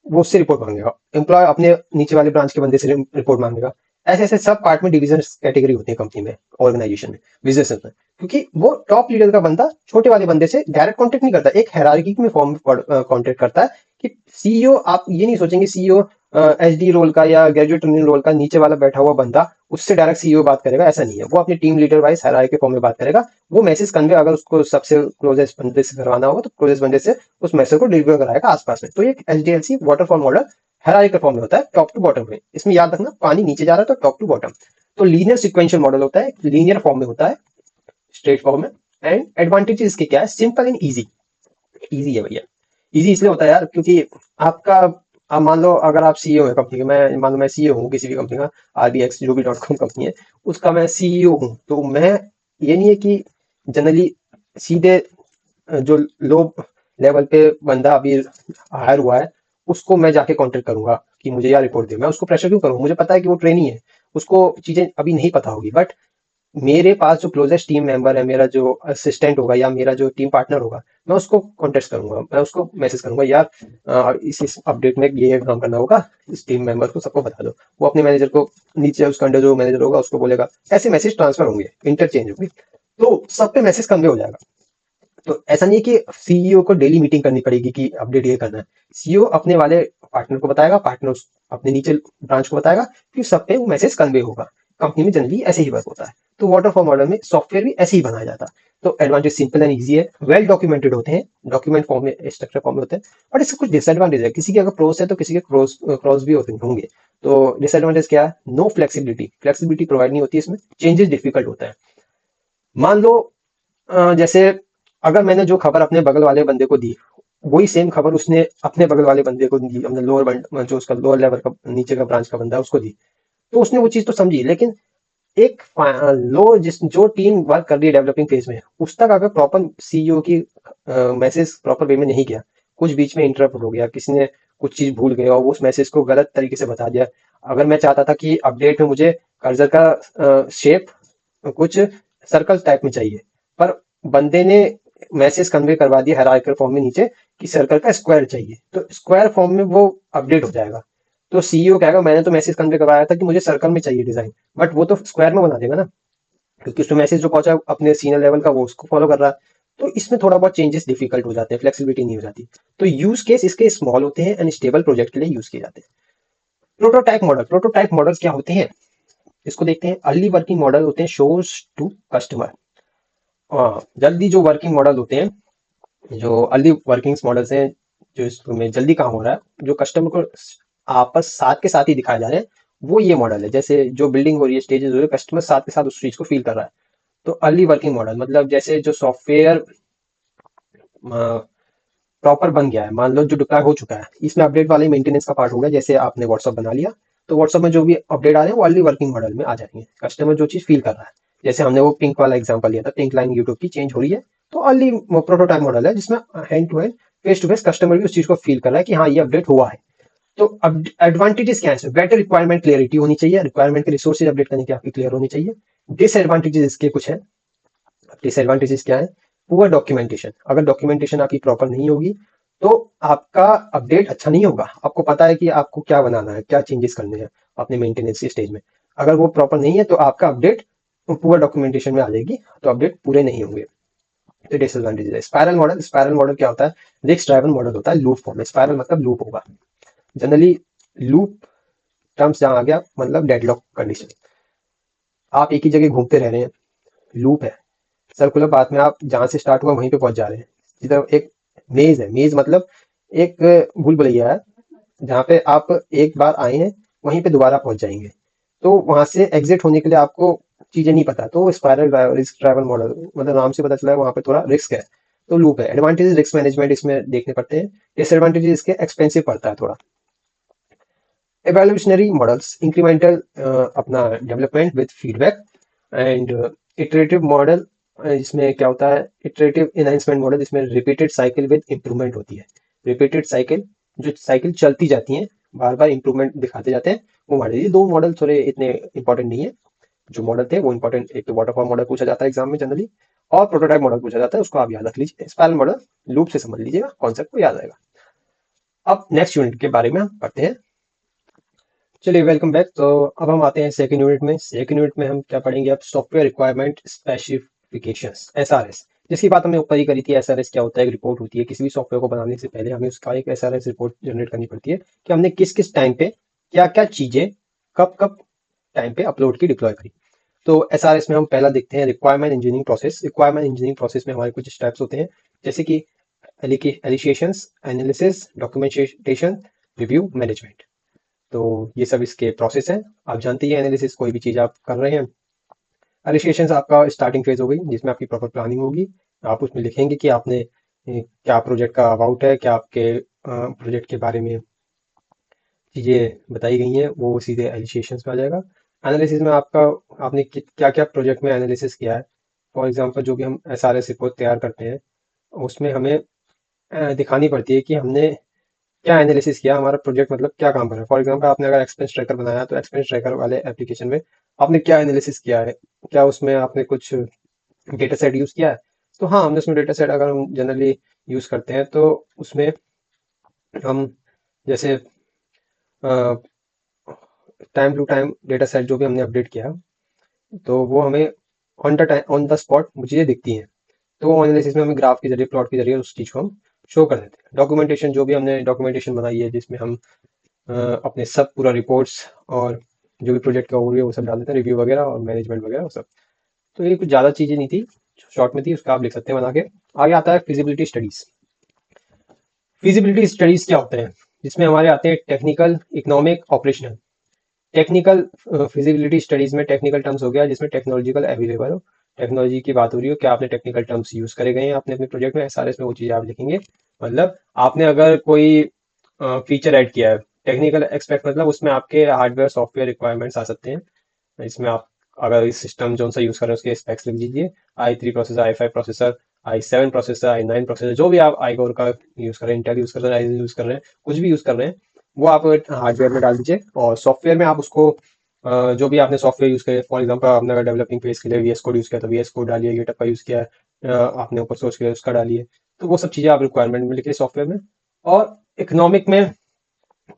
वो उससे रिपोर्ट मांगेगा। एम्प्लॉय अपने नीचे वाले ब्रांच के बंदे से रिपोर्ट मांगेगा। ऐसे ऐसे सब पार्ट में डिविजन कैटेगरी होती है कंपनी में, ऑर्गेनाइजेशन में, बिजनेस में। क्योंकि वो टॉप लीडर का बंदा छोटे वाले बंदे से डायरेक्ट कांटेक्ट नहीं करता, एक हायरार्की में फॉर्म कांटेक्ट करता है। कि सीईओ, आप ये नहीं सोचेंगे सीईओ एचडी रोल का या ग्रेजुएट ट्रेनिंग रोल का नीचे वाला बैठा हुआ बंदा उससे डायरेक्ट सीईओ बात करेगा, ऐसा नहीं है। वो अपने team leader wise hierarchy form में बात करेगा। वो मैसेज कन्वे अगर उसको सबसे क्लोजेस्ट बंदे से करवाना होगा तो क्लोजेस्ट बंदे से उस मैसेज को डिलीवर कराएगा आसपास में। तो ये एचडीएलसी वाटरफॉल मॉडल हायरार्की फॉर्म में होता है, टॉप टू बॉटम में। इसमें याद रखना, पानी नीचे जा रहा है तो टॉप टू बॉटम। तो लीनियर सिक्वेंशियल मॉडल होता है, लीनियर फॉर्म में होता है, स्ट्रेट फॉर्म में। एंड एडवांटेज इसके क्या है, सिंपल एंड इजी। इजी है भैया, इजी इसलिए होता है यार क्योंकि आपका, आप मान लो अगर आप सीईओ है कंपनी के, मैं मान लो मैं सीईओ हूँ किसी भी कंपनी का, RBX जो भी .com कंपनी है उसका मैं सीईओ हूँ। तो मैं, ये नहीं है कि जनरली सीधे जो लो लेवल पे बंदा अभी हायर हुआ है उसको मैं जाके कांटेक्ट करूंगा कि मुझे यार रिपोर्ट दे। मैं उसको प्रेशर क्यों करूँ, मुझे पता है कि वो ट्रेनी है, उसको चीजें अभी नहीं पता होगी। बट मेरे पास जो क्लोजेस्ट टीम मेंबर है, मेरा जो असिस्टेंट होगा या मेरा जो टीम पार्टनर होगा, मैं उसको कॉन्टेक्ट करूंगा, मैं उसको मैसेज करूंगा, यार इस अपडेट में ये काम करना होगा, इस टीम मेंबर को सबको बता दो। वो अपने मैनेजर को, नीचे उसका अंडर जो मैनेजर होगा उसको बोलेगा, ऐसे मैसेज ट्रांसफर होंगे, इंटरचेंज होंगे, तो सब पे मैसेज कन्वे हो जाएगा। तो ऐसा नहीं है कि सीईओ को डेली मीटिंग करनी पड़ेगी कि अपडेट ये करना है। सीईओ अपने वाले पार्टनर को बताएगा, पार्टनर अपने नीचे ब्रांच को बताएगा, फिर सब पे वो मैसेज कन्वे होगा। कंपनी में जनरली ऐसे ही वर्क होता है। तो वाटरफॉल मॉडल में सॉफ्टवेयर भी ऐसे ही बनाया जाता है। तो एडवांटेज सिंपल एंड ईजी है, वेल डॉक्यूमेंटेड होते हैं, डॉक्यूमेंट फॉर्म में, स्ट्रक्चर फॉर्म में होते हैं। बट इसका कुछ डिसएडवांटेज है, किसी के अगर प्रोस है तो किसी के क्रॉस भी होंगे। तो डिसएडवांटेज क्या है, नो फ्लेक्सिबिलिटी, फ्लेक्सिबिलिटी प्रोवाइड नहीं होती इसमें, चेंजेस डिफिकल्ट होता है। मान लो जैसे अगर मैंने जो खबर अपने बगल वाले बंदे को दी, वही सेम खबर उसने अपने बगल वाले बंदे को दी, अपने लोअर, जो उसका लोअर लेवल का नीचे का ब्रांच का बंदा है उसको दी, तो उसने वो चीज तो समझी, लेकिन एक लो जिस जो टीम वर्क कर रही है डेवलपिंग फेज में, उस तक अगर प्रॉपर सीईओ की मैसेज प्रॉपर वे में नहीं गया, कुछ बीच में इंटरप्ट हो गया, किसी ने कुछ चीज भूल गया और उस मैसेज को गलत तरीके से बता दिया। अगर मैं चाहता था कि अपडेट में मुझे कर्सर का शेप कुछ सर्कल टाइप में चाहिए, पर बंदे ने मैसेज कन्वे करवा दिया हायरार्किकल फॉर्म में नीचे कि सर्कल का स्क्वायर चाहिए, तो स्क्वायर फॉर्म में वो अपडेट हो जाएगा। तो सीईओ कहेगा मैंने तो मैसेज कन्वे करवाया था कि मुझे सर्कल में चाहिए डिजाइन, बट वो तो स्क्वायर में बना देगा ना, क्योंकि उसमें मैसेज जो पहुंचा अपने सीनियर लेवल का वो उसको फॉलो कर रहा है। तो इसमें थोड़ा बहुत चेंजेस डिफिकल्ट हो जाते हैं, फ्लेक्सिबिलिटी नहीं हो जाती। तो यूज केस इसके स्मॉल होते हैं एंड स्टेबल प्रोजेक्ट के लिए यूज किए जाते हैं। प्रोटोटाइप मॉडल्स क्या होते हैं, इसको देखते हैं। अर्ली वर्किंग मॉडल होते हैं शोज टू कस्टमर। जल्दी जो वर्किंग मॉडल होते हैं, जो अर्ली वर्किंग मॉडल्स हैं, जो इसमें जल्दी काम हो रहा है, जो कस्टमर को आपस साथ के साथ ही दिखाए जा रहे हैं, वो ये मॉडल है। जैसे जो बिल्डिंग हो रही है, स्टेजेस हो रही है, कस्टमर साथ के साथ उस चीज को फील कर रहा है। तो अर्ली वर्किंग मॉडल मतलब जैसे जो सॉफ्टवेयर प्रॉपर बन गया है, मान लो जो डिप्लॉय हो चुका है, इसमें अपडेट वाले मेंटेनेंस का पार्ट हो गया। जैसे आपने व्हाट्सअप बना लिया, तो व्हाट्सअप में जो भी अपडेट आ रहे हैं वो अर्ली वर्किंग मॉडल में आ जाएंगे। कस्टमर जो चीज फील कर रहा है, जैसे हमने वो पिंक वाला एग्जांपल लिया था, पिंक लाइन यूट्यूब की चेंज हो रही है, तो अर्ली प्रोटोटाइप मॉडल है जिसमें hand to hand face to face customer भी उस चीज को फील कर रहा है कि हाँ ये अपडेट हुआ है। तो अब एडवांटेजेस क्या है, बेटर रिक्वायरमेंट क्लियरिटी होनी चाहिए, रिक्वायरमेंट के रिसोर्सेज अपडेट करने की आपकी क्लियर होनी चाहिए। डिसएडवांटेजेस इसके कुछ है। डिसएडवांटेजेस क्या है, पुअर डॉक्यूमेंटेशन। अगर डॉक्यूमेंटेशन आपकी प्रॉपर नहीं होगी तो आपका अपडेट अच्छा नहीं होगा। आपको पता है कि आपको क्या बनाना है, क्या चेंजेस करने हैं अपने मेंटेनेंस के स्टेज में, अगर वो प्रॉपर नहीं है तो आपका अपडेट पुअर डॉक्यूमेंटेशन में आ जाएगी, तो अपडेट पूरे नहीं होंगे। तो डिसएडवांटेज है। स्पायरल मॉडल क्या होता है, रिस्क ड्राइवन मॉडल होता है लूप फॉर्म में। स्पायरल मतलब लूप होगा जनरली। लूप टर्म्स जहां आ गया मतलब डेडलॉक कंडीशन, आप एक ही जगह घूमते रह रहे हैं, लूप है। सर्कुलर पाथ में आप जहां से स्टार्ट हुआ वहीं पे पहुंच जा रहे हैं। जिधर एक मेज है, मेज मतलब एक भूल भुलैया है, जहाँ पे आप एक बार आए हैं वहीं पे दोबारा पहुंच जाएंगे, तो वहां से एग्जिट होने के लिए आपको चीजें नहीं पता। तो स्पायरल रिस्क ट्रैवल मॉडल मतलब नाम से पता चला है वहां पे थोड़ा रिस्क है, तो लूप है। एडवांटेज रिस्क मैनेजमेंट इसमें देखने पड़ते हैं, डिसएडवांटेज इसके एक्सपेंसिव पड़ता है थोड़ा। evaluationary models, incremental अपना development with feedback and iterative model, इसमें क्या होता है, इटरेटिव एनहांसमेंट मॉडल जिसमें रिपीटेड साइकिल विद इंप्रूवमेंट होती है। रिपीटेड साइकिल, जो साइकिल चलती जाती है, बार बार इंप्रूवमेंट दिखाते जाते हैं, वो मॉडल। ये दो मॉडल थोड़े इतने इंपॉर्टेंट नहीं है। जो मॉडल थे वो इंपॉर्टेंट, एक तो वाटरफॉल मॉडल पूछा जाता है एग्जाम में जनरली, और प्रोटोटाइप मॉडल पूछा जाता है, उसको आप याद रख लीजिए। स्पाइरल मॉडल लूप से समझ लीजिएगा, कॉन्सेप्ट को याद आएगा। अब नेक्स्ट यूनिट के बारे में हम पढ़ते हैं। चलिए वेलकम बैक। तो अब हम आते हैं सेकंड यूनिट में। सेकंड यूनिट में हम क्या पढ़ेंगे, अब सॉफ्टवेयर रिक्वायरमेंट स्पेसिफिकेशंस, एसआरएस, जिसकी बात हमने ऊपर ही करी थी। एसआरएस क्या होता है, एक रिपोर्ट होती है। किसी भी सॉफ्टवेयर को बनाने से पहले हमें उसका एक एसआरएस रिपोर्ट जनरेट करनी पड़ती है कि हमने किस किस टाइम पे क्या क्या चीजें कब कब टाइम पे अपलोड की, डिप्लॉय करी। तो एसआरएस में हम पहला देखते हैं requirement engineering process. Requirement engineering process में हमारे कुछ स्टेप्स होते हैं, जैसे कि एलिसिएशंस, एनालिसिस, डॉक्यूमेंटेशन, रिव्यू, मैनेजमेंट। तो ये सब इसके प्रोसेस हैं। आप जानते ही एनालिसिस, कोई भी चीज आप कर रहे हैं। एलिसिएशन आपका स्टार्टिंग फेज हो गई, जिसमें आपकी प्रॉपर प्लानिंग होगी। आप उसमें लिखेंगे कि आपने क्या प्रोजेक्ट का अबाउट है, क्या आपके प्रोजेक्ट के बारे में चीजें बताई गई हैं, वो सीधे एलिसिएशन पे आ जाएगा। एनालिसिस में आपका आपने क्या क्या प्रोजेक्ट में एनालिसिस किया है। फॉर एग्जाम्पल जो भी हम एसआरएस रिपोर्ट तैयार करते हैं, उसमें हमें दिखानी पड़ती है कि हमने क्या एनालिसिस किया, हमारा प्रोजेक्ट मतलब क्या काम कर रहा है। फॉर एग्जांपल आपने अगर एक्सपेंस ट्रैकर बनाया, तो एक्सपेंस ट्रैकर वाले एप्लीकेशन में आपने क्या एनालिसिस किया है, क्या उसमें आपने कुछ डेटा सेट यूज किया है। तो हाँ, हमने उसमें डेटा सेट अगर हम जनरली यूज करते हैं, तो उसमें हम जैसे time to time data set जो भी हमने अपडेट किया, तो वो हमें on the time on the spot मुझे दिखती हैं। तो वो एनालिसिस में हमें ग्राफ के जरिए, प्लॉट के जरिए उस चीज को हम शो कर देते हैं। डॉक्यूमेंटेशन, जो भी हमने डॉक्यूमेंटेशन बनाई है, जिसमें हम अपने सब पूरा रिपोर्ट्स और जो भी प्रोजेक्ट का ओवरव्यू वो सब डाल देते हैं, रिव्यू वगैरह और मैनेजमेंट वगैरह वो सब। तो ये कुछ ज़्यादा चीज़ें नहीं थी, शॉर्ट में थी, उसका आप लिख सकते हैं बना के। आगे आता है फिजिबिलिटी स्टडीज। फिजिबिलिटी स्टडीज क्या होते हैं, जिसमें हमारे आते हैं technical, economic, operational. Technical feasibility studies में टेक्निकल टर्म्स हो गया, जिसमें टेक्नोलॉजिकल अवेलेबल हो, टेक्नोलॉजी की बात हो रही हो, क्या आपने टेक्निकल टर्म्स यूज करे गए हैं आपने अपने प्रोजेक्ट में, सारे इसमें वो चीज़ें आप लिखेंगे। मतलब आपने अगर कोई फीचर ऐड किया है, टेक्निकल एक्सपेक्ट मतलब उसमें आपके हार्डवेयर सॉफ्टवेयर रिक्वायरमेंट्स आ सकते हैं। इसमें आप अगर इस सिस्टम जो सा यूज कर रहे हैं उसके स्पेक्स लिख दीजिए। i3 processor, i5 processor, i7 processor, i9 processor, जो भी आप i कोर का यूज कर रहे हैं, इंटेल यूज कर रहे हैं, राइजन यूज कर रहे हैं, कुछ भी यूज कर रहे हैं, वो आप हार्डवेयर में डाल दीजिए। और सॉफ्टवेयर में आप उसको जो भी आपने सॉफ्टवेयर यूज करे, फॉर एग्जाम्पल आपने अगर डेवलपिंग फेज के लिए वीएस कोड यूज किया तो वीएस कोड डालिए, गिटहब का यूज किया है आपने ऊपर सोच के उसका डाली है, तो वो सब चीज़ें आप रिक्वायरमेंट में लिखिए सॉफ्टवेयर में। और इकोनॉमिक में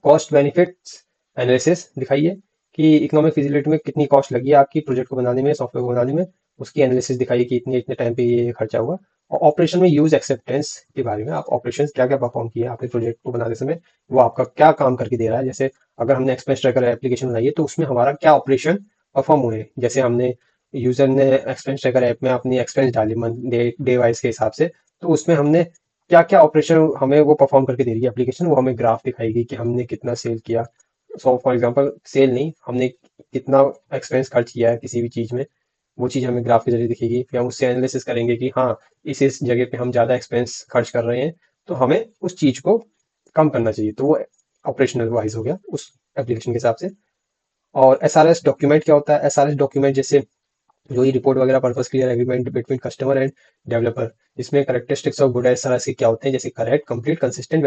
कॉस्ट बेनिफिट्स एनालिसिस दिखाइए कि इकोनॉमिक फिजिबिलिटी में कितनी कॉस्ट लगी है आपकी प्रोजेक्ट को बनाने में, सॉफ्टवेयर को बनाने में, उसकी एनालिसिस दिखाइए कि इतने इतने टाइम पे ये खर्चा हुआ। और ऑपरेशन में यूज एक्सेप्टेंस के बारे में, आप ऑपरेशन क्या क्या परफॉर्म किया आपने प्रोजेक्ट को बनाते समय, वो आपका क्या काम करके दे रहा है। जैसे अगर हमने एक्सपेंस ट्रैकर एप्लीकेशन बनाई है तो उसमें हमारा क्या ऑपरेशन परफॉर्म हुए, जैसे हमने यूजर ने एक्सपेंस ट्रैकर ऐप में अपनी एक्सपेंस डाली मंथ डे वाइज के हिसाब से, तो उसमें हमने क्या क्या ऑपरेशन हमें वो परफॉर्म करके दे रही है एप्लीकेशन, वो हमें ग्राफ दिखाएगी कि हमने कितना सेल किया। सो फॉर एग्जांपल सेल नहीं, हमने कितना एक्सपेंस खर्च किया है किसी भी चीज़ में, वो चीज़ हमें ग्राफ के जरिए दिखेगी। फिर हम उससे एनालिसिस करेंगे कि हाँ, इस जगह पे हम ज़्यादा एक्सपेंस खर्च कर रहे हैं, तो हमें उस चीज़ को कम करना चाहिए। तो वो ऑपरेशनल वाइज हो गया उस एप्लीकेशन के हिसाब से। और एसआरएस डॉक्यूमेंट क्या होता है? एसआरएस डॉक्यूमेंट जैसे जो ये रिपोर्ट वगैरह purpose clear agreement between customer end developer, इसमें कैरेक्टरिस्टिक्स ऑफ गुड एसआरएस के क्या होते हैं, जैसे करेक्ट, कंप्लीट, कंसिस्टेंट,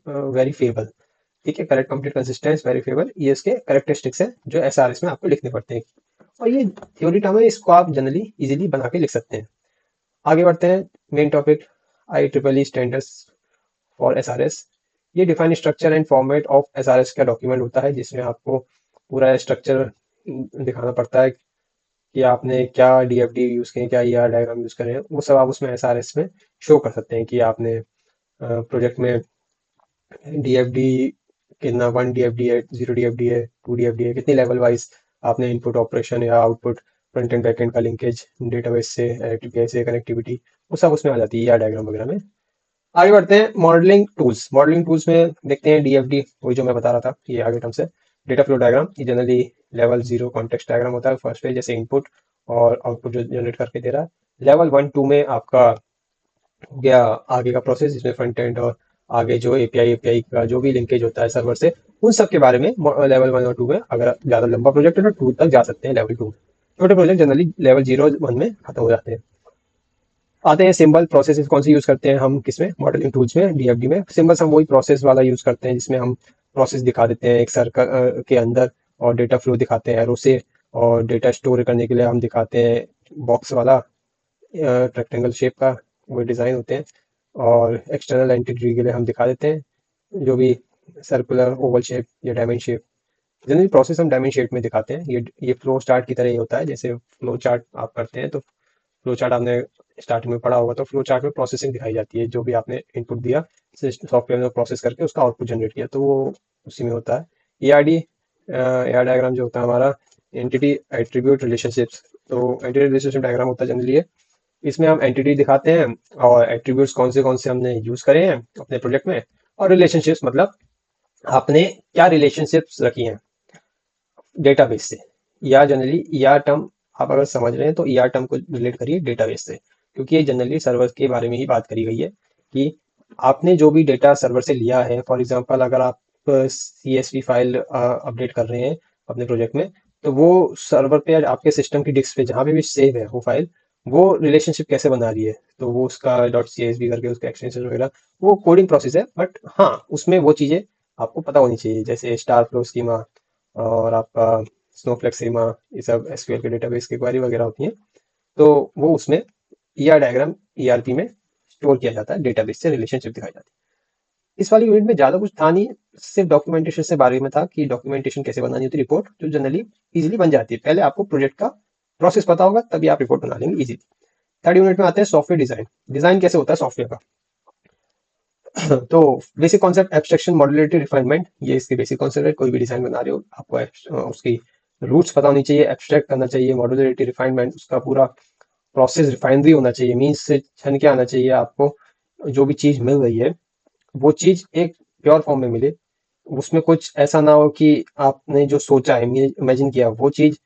वेरीफेबल। ठीक है, करेक्ट, कंप्लीट, कंसिस्टेंट, वेरीफेबल, ये इसके कैरेक्टरिस्टिक्स हैं जो एसआरएस में आपको लिखने पड़ते हैं। और ये थ्योरी टर्म है, इसको आप जनरली इजीली बना के लिख सकते हैं। आगे बढ़ते हैं, main topic I triple E standards for SRS. ये define structure and format of SRS का डॉक्यूमेंट होता है, जिसमें आपको पूरा स्ट्रक्चर दिखाना पड़ता है कि आपने क्या डीएफडी यूज किए, क्या ईआर डायग्राम यूज करे हैं, वो सब आप उसमें एसआरएस में शो कर सकते हैं कि आपने प्रोजेक्ट में डीएफडी कितना, 1 डीएफडी है, 0 डीएफडी है, 2 डीएफडी है, कितनी लेवल वाइज आपने इनपुट ऑपरेशन या output, front end back and का लिंकेज, डेटाबेस से एपीआई से कनेक्टिविटी, वो सब उसमें आ जाती है ईआर डायग्राम वगैरह में। आगे बढ़ते हैं, मॉडलिंग टूल्स। मॉडलिंग टूल्स में देखते हैं डीएफडी, वही जो मैं बता रहा था, ये आगे टर्म से। डेटा फ्लो डायग्राम, ये जनरली लेवल 0 कॉन्टेक्स्ट डायग्राम होता है फर्स्ट पे, जैसे इनपुट और आउटपुट जो जनरेट करके दे रहा है। लेवल 1 2 में आपका हो गया आगे का प्रोसेस, जिसमें फ्रंट एंड और आगे जो एपीआई एपीआई का जो भी लिंकेज होता है सर्वर से, उन सब के बारे में लेवल 1 और 2 में। अगर ज्यादा लंबा प्रोजेक्ट है तो 2 तक जा सकते हैं, लेवल 2। छोटे प्रोजेक्ट जनरली लेवल 0 1 में खत्म हो जाते हैं। आते हैं सिंबल प्रोसेस कौन से यूज करते हैं हम किसमें, मॉडलिंग टूल्स में, डीएफडी में। सिंबल्स हम वही प्रोसेस वाला यूज करते हैं जिसमें हम प्रोसेस दिखा देते हैं एक सर्कल के अंदर, और डेटा फ्लो दिखाते हैं एरो से, और डेटा स्टोर करने के लिए हम दिखाते हैं बॉक्स वाला रेक्टेंगल शेप का वो डिजाइन होते हैं। और एक्सटर्नल एंटिटी के लिए हम दिखा देते हैं जो भी सर्कुलर, ओवल शेप या डायमंड शेप। जनरली प्रोसेस हम डायमंड शेप में दिखाते हैं। ये फ्लो चार्ट की तरह ही होता है, जैसे फ्लो चार्ट आप करते हैं तो फ्लो चार्ट आपने स्टार्टिंग में पढ़ा होगा, तो फ्लो चार्ट में प्रोसेसिंग दिखाई जाती है, जो भी आपने इनपुट दिया सॉफ्टवेयर में प्रोसेस करके उसका आउटपुट जनरेट किया, तो वो उसी में होता है। एआरडी, एआर डायग्राम जो होता है हमारा, एंटिटी एट्रीब्यूट रिलेशनशिप्स। तो एंटिटी रिलेशनशिप डायग्राम होता है जनरली है, इसमें हम एंटिटी दिखाते हैं और एट्रीब्यूट्स कौन से हमने यूज करे हैं अपने प्रोजेक्ट में, और रिलेशनशिप्स मतलब आपने क्या रिलेशनशिप्स रखी हैं डेटाबेस से। या जनरली ईआर टर्म आप अगर समझ रहे हैं तो ईआर टर्म को रिलेट करिए डेटाबेस से, क्योंकि ये जनरली सर्वर के बारे में ही बात करी गई है कि आपने जो भी डेटा सर्वर से लिया है। फॉर एग्जांपल अगर आप सीएसवी फाइल अपडेट कर रहे हैं अपने प्रोजेक्ट में, तो वो सर्वर पे या आपके सिस्टम की डिस्क पे जहाँ पे भी सेव है वो फाइल, वो रिलेशनशिप कैसे बना रही है, तो वो उसका डॉट सीएसवी करके उसका एक्सटेंशन वगैरह, वो कोडिंग प्रोसेस है, बट हाँ उसमें वो चीज़ें आपको पता होनी चाहिए, जैसे स्टार फ्लो स्कीमा और आपका स्नोफ्लेक्स स्कीमा, ये सब एसक्यूएल के डेटाबेस की क्वेरी वगैरह होती हैं, तो वो उसमें ईआर डायग्राम ईआरपी में स्टोर किया जाता है, डेटाबेस से रिलेशनशिप दिखाई जाती है। इस वाली यूनिट में ज्यादा कुछ था नहीं, सिर्फ डॉक्यूमेंटेशन से बारे में था कि डॉक्यूमेंटेशन कैसे बनानी होती है, रिपोर्ट जो जनरली इजीली बन जाती है। पहले आपको प्रोजेक्ट का प्रोसेस पता होगा तभी आप रिपोर्ट बना लेंगे इजीली। थर्ड यूनिट में आते हैं सॉफ्टवेयर डिजाइन। डिजाइन कैसे होता है सॉफ्टवेयर का। तो basic concept abstraction, modularity, refinement, ये इसके बेसिक कॉन्सेप्ट है। कोई भी डिजाइन बना रहे हो आपको उसकी रूट्स पता होनी चाहिए, एब्स्ट्रैक्ट करना चाहिए, मॉड्यूलरिटी, रिफाइनमेंट, उसका पूरा प्रोसेस रिफाइनरी होना चाहिए, मीन्स से छन के आना चाहिए आपको। जो भी चीज मिल रही है वो चीज एक प्योर फॉर्म में मिले, उसमें कुछ ऐसा ना हो कि आपने जो सोचा है, इमेजिन किया, वो चीज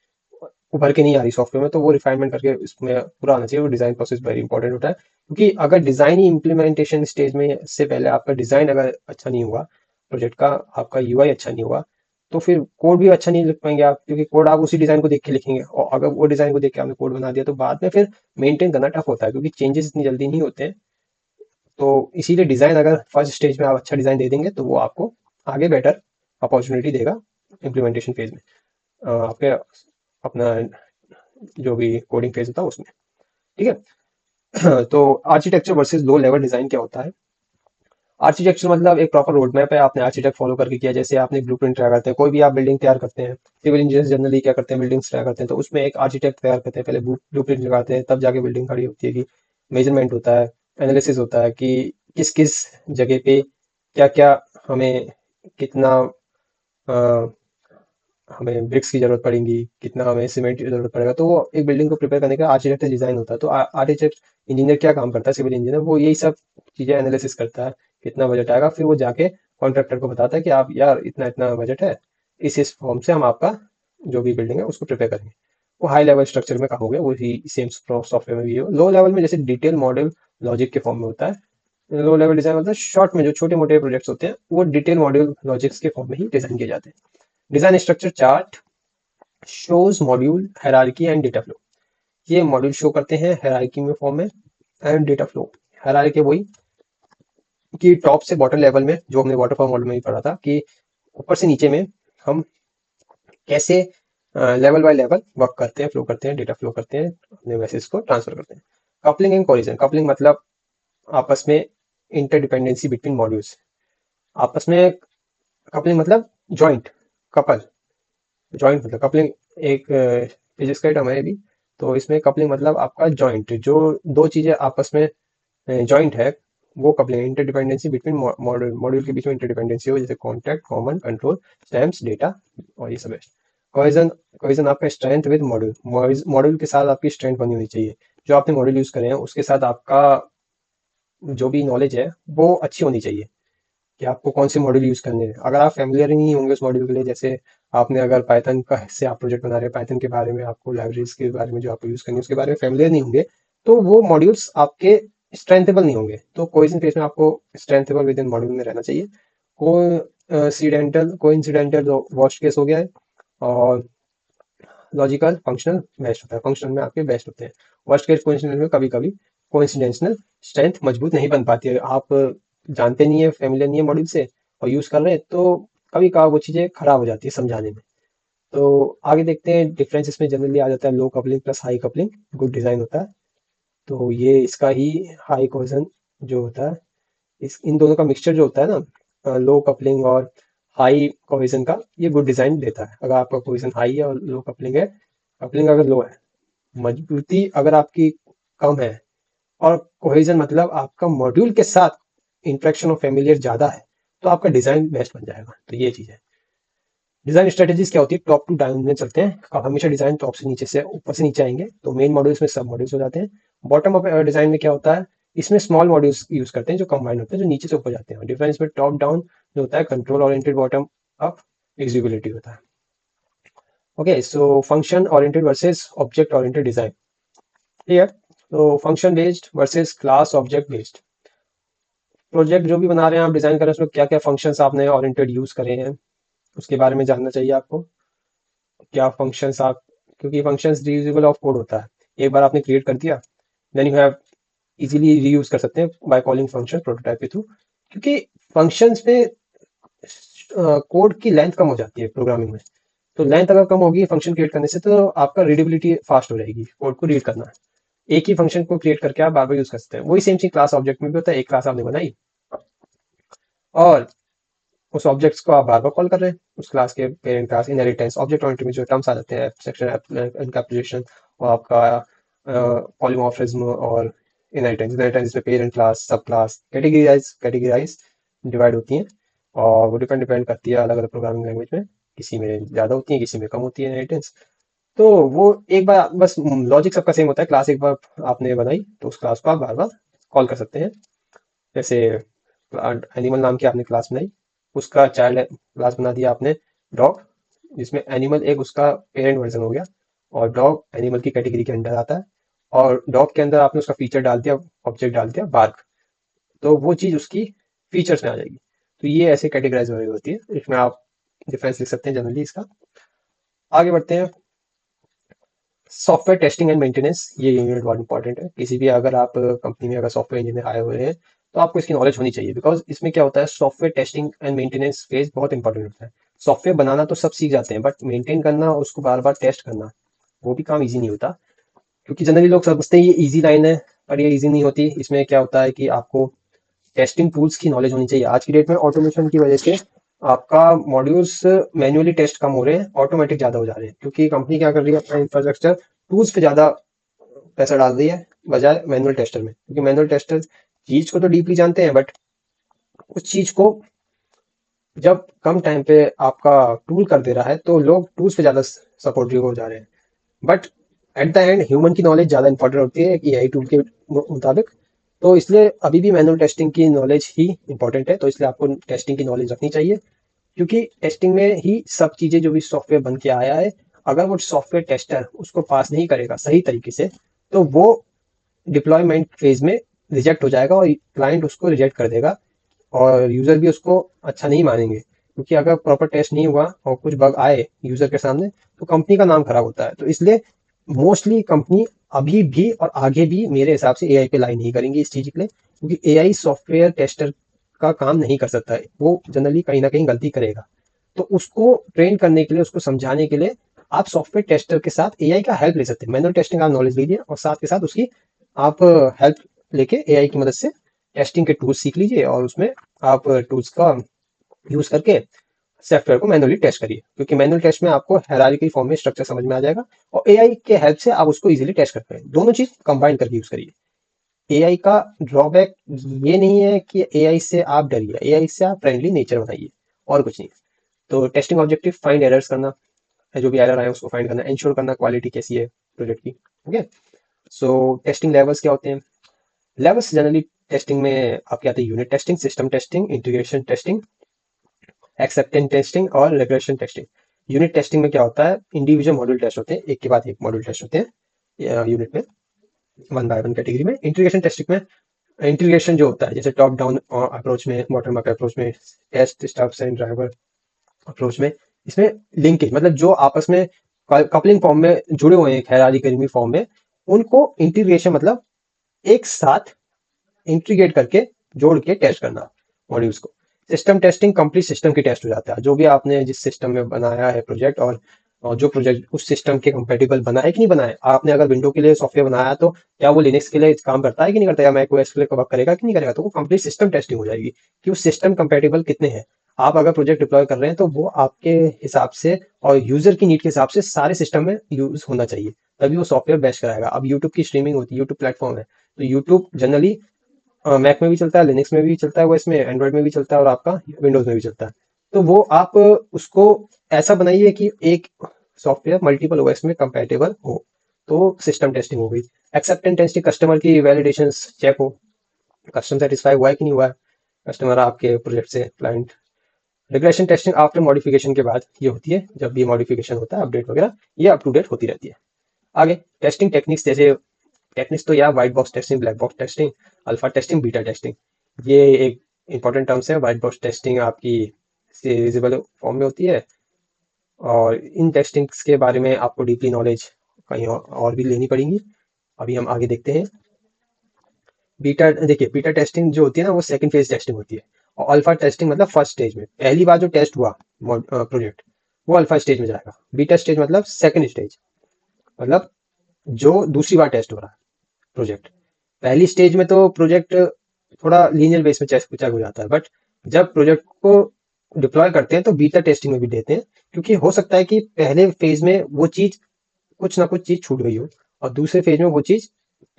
उभर के नहीं आ रही सॉफ्टवेयर में, तो वो रिफाइनमेंट करके इसमें पूरा आना चाहिए। वो डिजाइन प्रोसेस वेरी इंपॉर्टेंट होता है, क्योंकि अगर डिजाइन ही इम्प्लीमेंटेशन स्टेज में से पहले आपका डिजाइन अगर अच्छा नहीं हुआ प्रोजेक्ट का, आपका यूआई अच्छा नहीं हुआ, तो फिर कोड भी अच्छा नहीं लिख पाएंगे आप, क्योंकि कोड आप उसी डिजाइन को देख के लिखेंगे, और अगर वो डिजाइन को देख के आपने कोड बना दिया तो बाद में फिर मेंटेन करना टफ होता है, क्योंकि चेंजेस इतनी जल्दी नहीं होते हैं। तो इसीलिए डिजाइन अगर फर्स्ट स्टेज में आप अच्छा डिजाइन दे देंगे तो वो आपको आगे बेटर अपॉर्चुनिटी देगा इम्प्लीमेंटेशन फेज में, आपके अपना जो भी कोडिंग फेज होता है उसमें। ठीक है। तो architecture versus low level design क्या होता है? आर्किटेक्चर मतलब एक प्रॉपर रोड मैप है, आपने आर्किटेक्ट फॉलो करके किया। जैसे आपने ब्लूप्रिंट तैयार करते हैं, कोई भी आप बिल्डिंग तैयार करते हैं, सिविल इंजीनियर्स जनरली क्या करते हैं, बिल्डिंग्स तैयार करते हैं, तो उसमें एक आर्किटेक्ट तैयार करते हैं, पहले ब्लूप्रिंट लगाते हैं, तब जाके बिल्डिंग खड़ी होती है। कि मेजरमेंट होता है, एनालिसिस होता है कि किस किस जगह पे क्या क्या हमें कितना हमें ब्रिक्स की जरूरत पड़ेगी, कितना हमें सीमेंट की जरूरत पड़ेगा। तो वो एक बिल्डिंग को प्रिपेयर करने का आर्किटेक्ट डिजाइन होता है। तो आर्किटेक्ट इंजीनियर क्या काम करता है, सिविल इंजीनियर वो यही सब चीजें एनालिसिस करता है, कितना बजट आएगा, फिर वो जाके कॉन्ट्रैक्टर को बताता है कि आप यार इतना इतना बजट है, इस फॉर्म से हम आपका जो भी बिल्डिंग है उसको प्रिपेयर करेंगे। वो हाई लेवल स्ट्रक्चर में काम हो गया, वही सेम सॉफ्टवेयर में भी हो। लो लेवल में जैसे डिटेल मॉडल लॉजिक के फॉर्म में होता है। लो लेवल डिजाइन मतलब शॉर्ट में जो छोटे मोटे प्रोजेक्ट्स होते हैं वो डिटेल मॉड्यूल लॉजिक्स के फॉर्म में ही डिजाइन किए जाते हैं। Design structure chart shows module hierarchy and data flow. ये मॉड्यूल शो करते हैं हायरार्की में फॉर्म में, एंड डेटा फ्लो। हायरार्की वही कि टॉप से बॉटम लेवल में, जो हमने वाटरफॉल मॉडल में भी पढ़ा था कि ऊपर से नीचे में हम कैसे लेवल बाय लेवल वर्क करते हैं, फ्लो करते हैं, डेटा फ्लो करते हैं, अपने मैसेज को ट्रांसफर करते हैं। Coupling and collision. कपलिंग मतलब आपस में इंटरडिपेंडेंसी बिटवीन मॉड्यूल्स। आपस में कपलिंग मतलब जॉइंट, कपल, जॉइंट मतलब कपलिंग एक फिजिक्स का टर्म है ये भी। तो इसमें कपलिंग मतलब आपका जॉइंट, जो दो चीजें आपस में जॉइंट है वो coupling. Interdependency between module, module के बीच में इंटरडिपेंडेंसी हो, जैसे contact, common, control, stamps, data और ये सब है। कोहेजन, कोहेजन आपका स्ट्रेंथ विद मॉड्यूल, मॉड्यूल के साथ आपकी स्ट्रेंथ बनी होनी चाहिए। जो आपने मॉड्यूल यूज करे हैं उसके साथ आपका जो भी नॉलेज है वो अच्छी होनी चाहिए, कि आपको कौन से मॉड्यूल यूज करने हैं। अगर आप फेमिलियर ही नहीं होंगे उस मॉड्यूल के लिए, जैसे आपने अगर पाइथन का से आप प्रोजेक्ट बना रहे हैं, पाइथन के बारे में आपको लाइब्रेरीज के बारे में जो आपको यूज करनी है उसके बारे में फेमिलियर नहीं होंगे, तो वो मॉड्यूल्स आपके स्ट्रेंथेबल नहीं होंगे। तो कोइजन फेस में आपको स्ट्रेंथेबल विद इन मॉड्यूल में रहना चाहिए। कोइंसिडेंटल वर्स्ट केस हो गया है, और लॉजिकल फंक्शनल बेस्ट होता है। फंक्शनल में आपके बेस्ट होते हैं। वर्स्ट केस कोइंसिडेंटल में कभी कभी कोइंसिडेंशनल स्ट्रेंथ मजबूत नहीं बन पाती है। आप जानते नहीं है, फेमिलियर नहीं है मॉड्यूल से और यूज कर रहे हैं, तो कभी कभार वो चीजें खराब हो जाती है समझाने में। तो आगे देखते हैं डिफरेंस। इसमें जनरली आ जाता है low coupling plus high coupling good design होता है। तो ये इसका ही हाई कोहेजन जो होता है, इस इन दोनों का मिक्सचर जो होता है ना, लो कपलिंग और हाई कोहेजन का, ये गुड डिजाइन देता है। अगर आपका कोहेजन हाई है और लो कपलिंग है, कपलिंग अगर लो है, मजबूती अगर आपकी कम है, और कोहेजन मतलब आपका मॉड्यूल के साथ इंटरेक्शन और फेमिलियर ज्यादा है, तो आपका डिजाइन बेस्ट बन जाएगा। तो ये चीज है। डिजाइन स्ट्रेटेजीज क्या होती है? टॉप टू डाउन में चलते हैं। आप हमेशा डिजाइन टॉप से नीचे से ऊपर से नीचे आएंगे, तो मेन मॉड्यूल्स में सब मॉड्यूल्स हो जाते हैं। बॉटम अप डिजाइन में क्या होता है? इसमें स्मॉल मॉड्यूल्स यूज करते हैं जो कंबाइंड होते हैं, जो नीचे से ऊपर जाते हैं। डिफरेंस में टॉप डाउन जो होता है control oriented, bottom up executive होता है। Okay, so function oriented versus object oriented design. Clear? तो function based versus class object based. Project जो भी बना रहे हैं आप, डिजाइन कर रहे हैं, उसमें क्या क्या फंक्शंस आपने ओरिएंटेड यूज करे हैं उसके बारे में जानना चाहिए आपको। क्या फंक्शंस आप, क्योंकि फंक्शंस रीयूजेबल ऑफ कोड होता है, एक बार आपने क्रिएट कर दिया, then you have easily reuse कर सकते हैं बाय कॉलिंग फंक्शन प्रोटोटाइप के थ्रू। क्योंकि फंक्शंस में कोड की लेंथ कम हो जाती है प्रोग्रामिंग में। तो लेंथ अगर कम होगी फंक्शन क्रिएट करने से, तो आपका रीडेबिलिटी फास्ट हो जाएगी कोड को रीड करना। एक ही फंक्शन को क्रिएट करके आप बार बार यूज कर सकते हैं। वही सेम चीज क्लास ऑब्जेक्ट में भी होता है। एक क्लास आपने बनाई और उस ऑब्जेक्ट्स को आप बार बार कॉल कर रहे हैं, उस क्लास के parent class, inheritance, object oriented में जो टर्म्स आ जाते हैं, एब्स्ट्रैक्शन, एनकैप्सुलेशन, और आपका पॉलीमॉर्फिज्म और इनहेरिटेंस। इनहेरिटेंस में पेरेंट क्लास, सब क्लास, कैटेगराइज डिवाइड होती हैं, और वो डिपेंड डिपेंड करती है अलग अलग प्रोग्रामिंग लैंग्वेज में। किसी में ज्यादा होती है, किसी में कम होती है इनहेरिटेंस। तो वो एक बार बस लॉजिक सबका सेम होता है। क्लास एक बार आपने बनाई तो उस क्लास को आप बार बार कॉल कर सकते हैं। जैसे एनिमल नाम की आपने क्लास बनाई, उसका चाइल्ड क्लास बना दिया आपने डॉग, जिसमें एनिमल एक उसका पेरेंट वर्जन हो गया, और डॉग एनिमल की कैटेगरी के अंदर आता है। और डॉग के अंदर आपने उसका फीचर डाल दिया, ऑब्जेक्ट डाल दिया बार्क, तो वो चीज उसकी फीचर्स में आ जाएगी। तो ये ऐसे कैटेगराइज हो रही होती है। इसमें आप डिफरेंस लिख सकते हैं जनरली इसका। आगे बढ़ते हैं। सॉफ्टवेयर टेस्टिंग एंड मेंटेनेंस, ये यूनिट बहुत इंपॉर्टेंट है। किसी भी अगर आप कंपनी में अगर सॉफ्टवेयर इंजीनियर आए हुए हैं, तो आपको इसकी नॉलेज होनी चाहिए। बिकॉज इसमें क्या होता है, software testing and maintenance phase बहुत इंपॉर्टेंट होता है। सॉफ्टवेयर बनाना तो सब सीख जाते हैं, बट मेंटेन करना, उसको बार बार टेस्ट करना, वो भी काम ईजी नहीं होता। क्योंकि जनरली लोग समझते हैं ये ईजी लाइन है, पर ये इजी नहीं होती। इसमें क्या होता है कि आपको टेस्टिंग टूल्स की नॉलेज होनी चाहिए। आज की डेट में ऑटोमेशन की वजह से आपका मॉड्यूल्स मैन्युअली टेस्ट कम हो रहे हैं, ऑटोमेटिक ज्यादा हो जा रहे हैं, क्योंकि कंपनी क्या कर रही है, अपना इंफ्रास्ट्रक्चर टूल्स पे ज्यादा पैसा डाल रही है बजाय मैनुअल टेस्टर में। क्योंकि मैनुअल टेस्टर चीज को तो डीपली जानते हैं, बट उस चीज को जब कम टाइम पे आपका टूल कर दे रहा है तो लोग टूल्स पे ज्यादा सपोर्टिव हो जा रहे हैं। But at the end human की नॉलेज ज्यादा इंपॉर्टेंट होती है एआई टूल के मुताबिक। तो इसलिए अभी भी मैनुअल टेस्टिंग की नॉलेज ही इंपॉर्टेंट है। तो इसलिए आपको टेस्टिंग की नॉलेज रखनी चाहिए, क्योंकि टेस्टिंग में ही सब चीजें जो भी सॉफ्टवेयर बन के आया है, अगर वो सॉफ्टवेयर टेस्टर उसको पास नहीं करेगा सही तरीके से, तो वो डिप्लॉयमेंट फेज में रिजेक्ट हो जाएगा और क्लाइंट उसको रिजेक्ट कर देगा और यूजर भी उसको अच्छा नहीं मानेंगे। क्योंकि अगर प्रॉपर टेस्ट नहीं हुआ और कुछ बग आए यूजर के सामने, तो कंपनी का नाम खराब होता है। तो इसलिए मोस्टली कंपनी अभी भी और आगे भी मेरे हिसाब से एआई पे लाई नहीं करेंगी इस चीज के लिए, क्योंकि एआई सॉफ्टवेयर टेस्टर का काम नहीं कर सकता है। वो जनरली कहीं ना कहीं गलती करेगा। तो उसको ट्रेन करने के लिए, उसको समझाने के लिए आप सॉफ्टवेयर टेस्टर के साथ एआई का हेल्प ले सकते हैं। मैनुअल टेस्टिंग आप नॉलेज लीजिए और साथ के साथ उसकी आप हेल्प लेके एआई की मदद से टेस्टिंग के टूल्स सीख लीजिए और उसमें आप टूल्स का यूज करके सॉफ्टवेयर को मैनुअली टेस्ट करिए। क्योंकि मैनुअल टेस्ट में आपको हायरार्की फॉर्म में स्ट्रक्चर समझ में आ जाएगा और एआई के हेल्प से आप उसको इजीली टेस्ट कर पाएंगे। दोनों चीज कंबाइन करके यूज करिए। एआई का ड्रॉबैक ये नहीं है कि एआई से आप डरिए, एआई से आप फ्रेंडली नेचर बनाइए, और कुछ नहीं। तो टेस्टिंग ऑब्जेक्टिव फाइंड एरर्स करना है, जो भी एरर आए उसको फाइंड करना, इंश्योर करना क्वालिटी कैसी है प्रोजेक्ट की। ओके, सो टेस्टिंग लेवल्स क्या होते हैं? लेवल्स जनरली टेस्टिंग में आपके आते हैं unit testing, system testing, integration testing, acceptance testing और रिग्रेशन टेस्टिंग। यूनिट टेस्टिंग में क्या होता है, इंडिविजुअल मॉड्यूल टेस्ट होते हैं, एक के बाद एक मॉड्यूल टेस्ट होते हैं यूनिट में, वन बाय वन कैटेगरी में। इंटीग्रेशन टेस्टिंग में इंटीग्रेशन जो होता है, जैसे टॉप डाउन अप्रोच में, बॉटम अप अप्रोच में, test stubs and driver approach में, इसमें लिंकेज मतलब जो आपस में कपलिंग फॉर्म में जुड़े हुए हैं, हायरार्की फॉर्म में, उनको इंटीग्रेशन मतलब एक साथ इंटीग्रेट करके जोड़ के टेस्ट करना मॉड्यूल्स को। सिस्टम टेस्टिंग कंप्लीट सिस्टम की टेस्ट हो जाता है, जो भी आपने जिस सिस्टम में बनाया है प्रोजेक्ट, और जो प्रोजेक्ट उस सिस्टम के कंपेटेबल बना है कि नहीं बना है। आपने अगर विंडो के लिए सॉफ्टवेयर बनाया तो क्या वो लिनक्स के लिए काम करता है कि नहीं करता, या मैक ओएस के लिए वर्क करेगा कि नहीं करेगा। तो वो कंप्लीट सिस्टम टेस्टिंग हो जाएगी कि वो सिस्टम कंपेटेबल कितने हैं। आप अगर प्रोजेक्ट डिप्लॉय कर रहे हैं तो वो आपके हिसाब से और यूजर की नीड के हिसाब से सारे सिस्टम में यूज होना चाहिए, तभी वो सॉफ्टवेयर बेस्ट कराएगा। अब यूट्यूब की स्ट्रीमिंग होती है, यूट्यूब प्लेटफॉर्म है, तो यूट्यूब जनरली मैक में भी चलता है, लिनक्स में भी चलता है, वो इसमें एंड्रॉइड में भी चलता है और आपका विंडोज में भी चलता है। तो वो आप उसको ऐसा बनाइए कि एक सॉफ्टवेयर मल्टीपल ओएस में कंपैटिबल हो। तो सिस्टम टेस्टिंग हो गई। एक्सेप्टेंस टेस्टिंग, कस्टमर की वैलिडेशन चेक हो, कस्टमर सेटिस्फाई हुआ है कि नहीं हुआ है कस्टमर आपके प्रोजेक्ट से, client. Regression testing after modification के बाद ये होती है, जब भी मॉडिफिकेशन होता है, अपडेट वगैरह, ये अप टू डेट होती रहती है। आगे टेस्टिंग टेक्निक्स, जैसे टेक्निक्स तो या white box testing, black box testing, alpha testing, beta testing, ये एक इंपॉर्टेंट टर्म्स है। व्हाइट बॉक्स टेस्टिंग आपकी सीरियलाइजेबल फॉर्म में होती है, और इन टेस्टिंग्स के बारे में आपको डीपली नॉलेज कहीं और भी लेनी पड़ेगी। अभी हम आगे देखते हैं। बीटा, देखिए बीटा टेस्टिंग जो होती है ना, वो सेकंड फेज टेस्टिंग होती है, और अल्फा टेस्टिंग मतलब फर्स्ट स्टेज में, पहली बार जो टेस्ट हुआ प्रोजेक्ट, वो अल्फा स्टेज में जाएगा। बीटा स्टेज मतलब सेकंड स्टेज, मतलब जो दूसरी बार टेस्ट हो रहा है प्रोजेक्ट। पहली स्टेज में तो प्रोजेक्ट थोड़ा लीनियर बेस में चेक हो जाता है, बट जब प्रोजेक्ट को डिप्लॉय करते हैं तो बीटा टेस्टिंग में भी देते हैं, क्योंकि हो सकता है कि पहले फेज में वो चीज कुछ ना कुछ चीज छूट गई हो और दूसरे फेज में वो चीज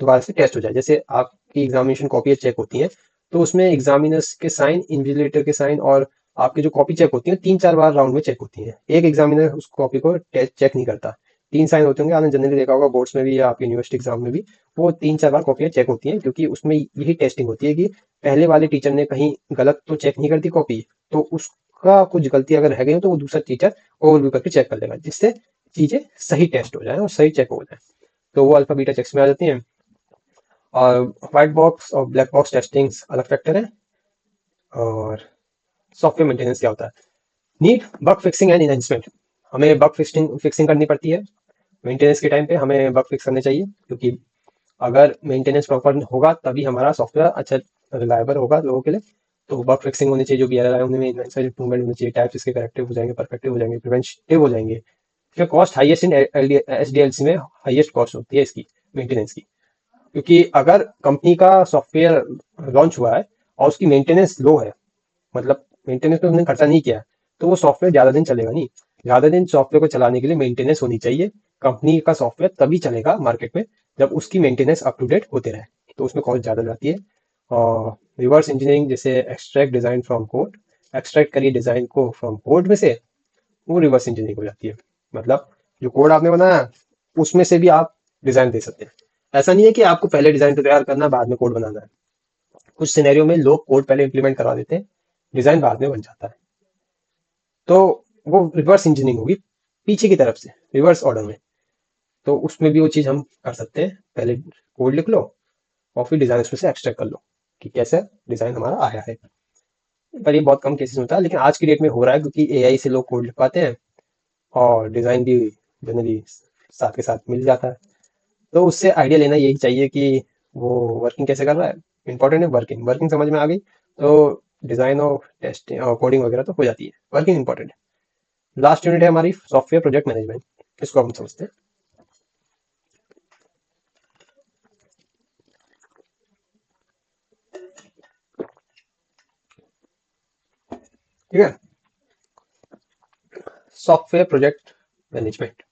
दोबारा से टेस्ट हो जाए। जैसे आपकी एग्जामिनेशन कॉपी चेक होती है, तो उसमें एग्जामिनर्स के साइन, इन्विजिलेटर के साइन और आपकी जो कॉपी चेक होती है 3-4 बार राउंड में चेक होती है। एक एग्जामिनर उस कॉपी को चेक नहीं करता। 3 साइन होते होंगे, आपने जनरली देखा होगा बोर्ड्स में भी या आपके यूनिवर्सिटी एग्जाम में भी, वो 3-4 बार कॉपियां चेक होती हैं, क्योंकि उसमें यही टेस्टिंग होती है कि पहले वाले टीचर ने कहीं गलत तो चेक नहीं कर दी कॉपी, तो उसका कुछ गलती अगर रह गई हो तो वो दूसरा टीचर ओवरव्यू करके चेक कर लेगा, जिससे चीजें सही टेस्ट हो जाए और सही चेक हो जाए। तो वो अल्फा बीटा चेक्स में आ जाती हैं। और व्हाइट बॉक्स और ब्लैक बॉक्स टेस्टिंग अलग फैक्टर है। और सॉफ्टवेयर मेंटेनेंस क्या होता है? Need bug fixing and enhancement, हमें बग फिक्सिंग करनी पड़ती है मेंटेनेंस के टाइम पे, हमें बग फिक्स करने चाहिए, क्योंकि अगर मेंटेनेंस प्रॉपर होगा तभी हमारा सॉफ्टवेयर अच्छा रिलायबल होगा लोगों के लिए। तो बग फिक्सिंग होनी चाहिए, जो भी एरर आए उनमें इंप्रूवमेंट होनी चाहिए, टाइप्स इसके करेक्टिव हो जाएंगे, परफेक्टिव हो जाएंगे, प्रिवेंटिव हो जाएंगे। फिर कॉस्ट हाईएस्ट इन एसडीएलसी में, हाईएस्ट कॉस्ट होती है इसकी मेंटेनेंस की, क्योंकि अगर कंपनी का सॉफ्टवेयर लॉन्च हुआ है और उसकी मेंटेनेंस लो है, मतलब मेंटेनेंस पे उन्होंने खर्चा नहीं किया, तो वो सॉफ्टवेयर ज्यादा दिन चलेगा नहीं। ज्यादा दिन सॉफ्टवेयर को चलाने के लिए मेंटेनेंस होनी चाहिए। कंपनी का सॉफ्टवेयर तभी चलेगा मार्केट में जब उसकी मेंटेनेंस अप टू डेट होते रहे, तो उसमें कॉस्ट ज्यादा जाती है। और रिवर्स इंजीनियरिंग जैसे extract design from code, extract करिए डिजाइन को फ्रॉम कोड में से, वो रिवर्स इंजीनियरिंग हो जाती है। मतलब जो कोड आपने बनाया उसमें से भी आप डिजाइन दे सकते हैं। ऐसा नहीं है कि आपको पहले डिजाइन तैयार करना बाद में कोड बनाना है। कुछ सिनेरियो में लोग कोड पहले इंप्लीमेंट करवा देते हैं, डिजाइन बाद में बन जाता है। तो वो रिवर्स इंजीनियरिंग होगी, पीछे की तरफ से रिवर्स ऑर्डर में। तो उसमें भी वो चीज हम कर सकते हैं, पहले कोड लिख लो और फिर डिजाइन उसमें से एक्सट्रैक्ट कर लो कि कैसे डिजाइन हमारा आया है। पर ये बहुत कम केसेस में होता है, लेकिन आज की डेट में हो रहा है क्योंकि एआई से लोग कोड लिख पाते हैं और डिजाइन भी जनरली साथ के साथ मिल जाता है। तो उससे आइडिया लेना यही चाहिए कि वो वर्किंग कैसे कर रहा है। इंपॉर्टेंट है वर्किंग, वर्किंग समझ में आ गई तो डिजाइन और टेस्टिंग और कोडिंग वगैरह तो हो जाती है। वर्किंग इंपॉर्टेंट है। लास्ट यूनिट है हमारी सॉफ्टवेयर प्रोजेक्ट मैनेजमेंट, इसको हम समझते हैं। ठीक है, software project management,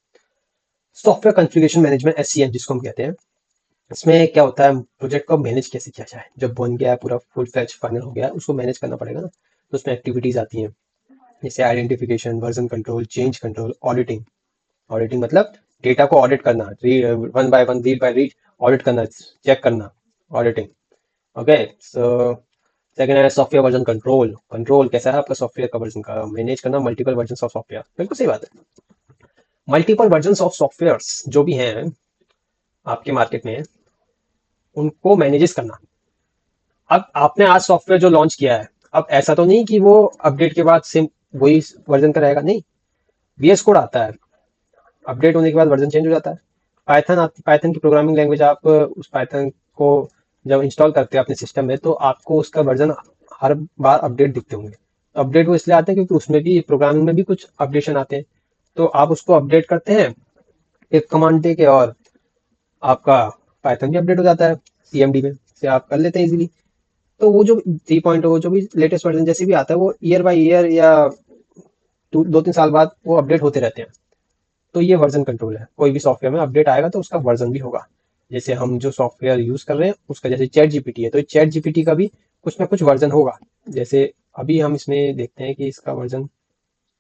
software configuration management, SCM जिसको हम कहते हैं। इसमें क्या होता है, प्रोजेक्ट को मैनेज कैसे किया जाए। जब बन गया है पूरा फुल फ्लैज फाइनल हो गया है, उसको मैनेज करना पड़ेगा ना। तो उसमें एक्टिविटीज आती हैं जैसे identification, version control, change control, auditing. Auditing मतलब डेटा को ऑडिट करना, one by one, read by read audit करना, चेक करना, ऑडिटिंग। ओके, सो सेकंड है सॉफ्टवेयर वर्जन कंट्रोल। कंट्रोल कैसा है आपका सॉफ्टवेयर का वर्जन का, मैनेज करना मल्टीपल वर्जन ऑफ सॉफ्टवेयर। बिल्कुल सही बात है, मल्टीपल वर्जन ऑफ सॉफ्टवेयर जो भी हैं आपके मार्केट में, उनको मैनेजेस करना। अब आपने आज सॉफ्टवेयर जो लॉन्च किया है, अब ऐसा तो नहीं कि वो अपडेट के बाद सेम वही वर्जन का रहेगा, नहीं। वीएस कोड आता है, अपडेट होने के बाद वर्जन चेंज हो जाता है। पाइथन आती, पाइथन की प्रोग्रामिंग लैंग्वेज, आप उस पाइथन को जब इंस्टॉल करते हैं अपने सिस्टम में तो आपको उसका वर्जन हर बार अपडेट दिखते होंगे। अपडेट वो इसलिए आते हैं क्योंकि उसमें भी, प्रोग्रामिंग में भी कुछ अपडेशन आते हैं। तो आप उसको अपडेट करते हैं एक कमांड दे के, और आपका पाइथन भी अपडेट हो जाता है सीएमडी में से, आप कर लेते हैं इजीली। तो वो जो 3.0 जो भी लेटेस्ट वर्जन जैसे भी आता है, वो ईयर बाय ईयर या 2-3 साल बाद वो अपडेट होते रहते हैं। तो ये वर्जन कंट्रोल है, कोई भी सॉफ्टवेयर में अपडेट आएगा तो उसका वर्जन भी होगा। जैसे हम जो सॉफ्टवेयर यूज कर रहे हैं उसका, जैसे चैट जीपीटी है तो चैट जीपीटी का भी कुछ ना कुछ वर्जन होगा। जैसे अभी हम इसमें देखते हैं कि इसका वर्जन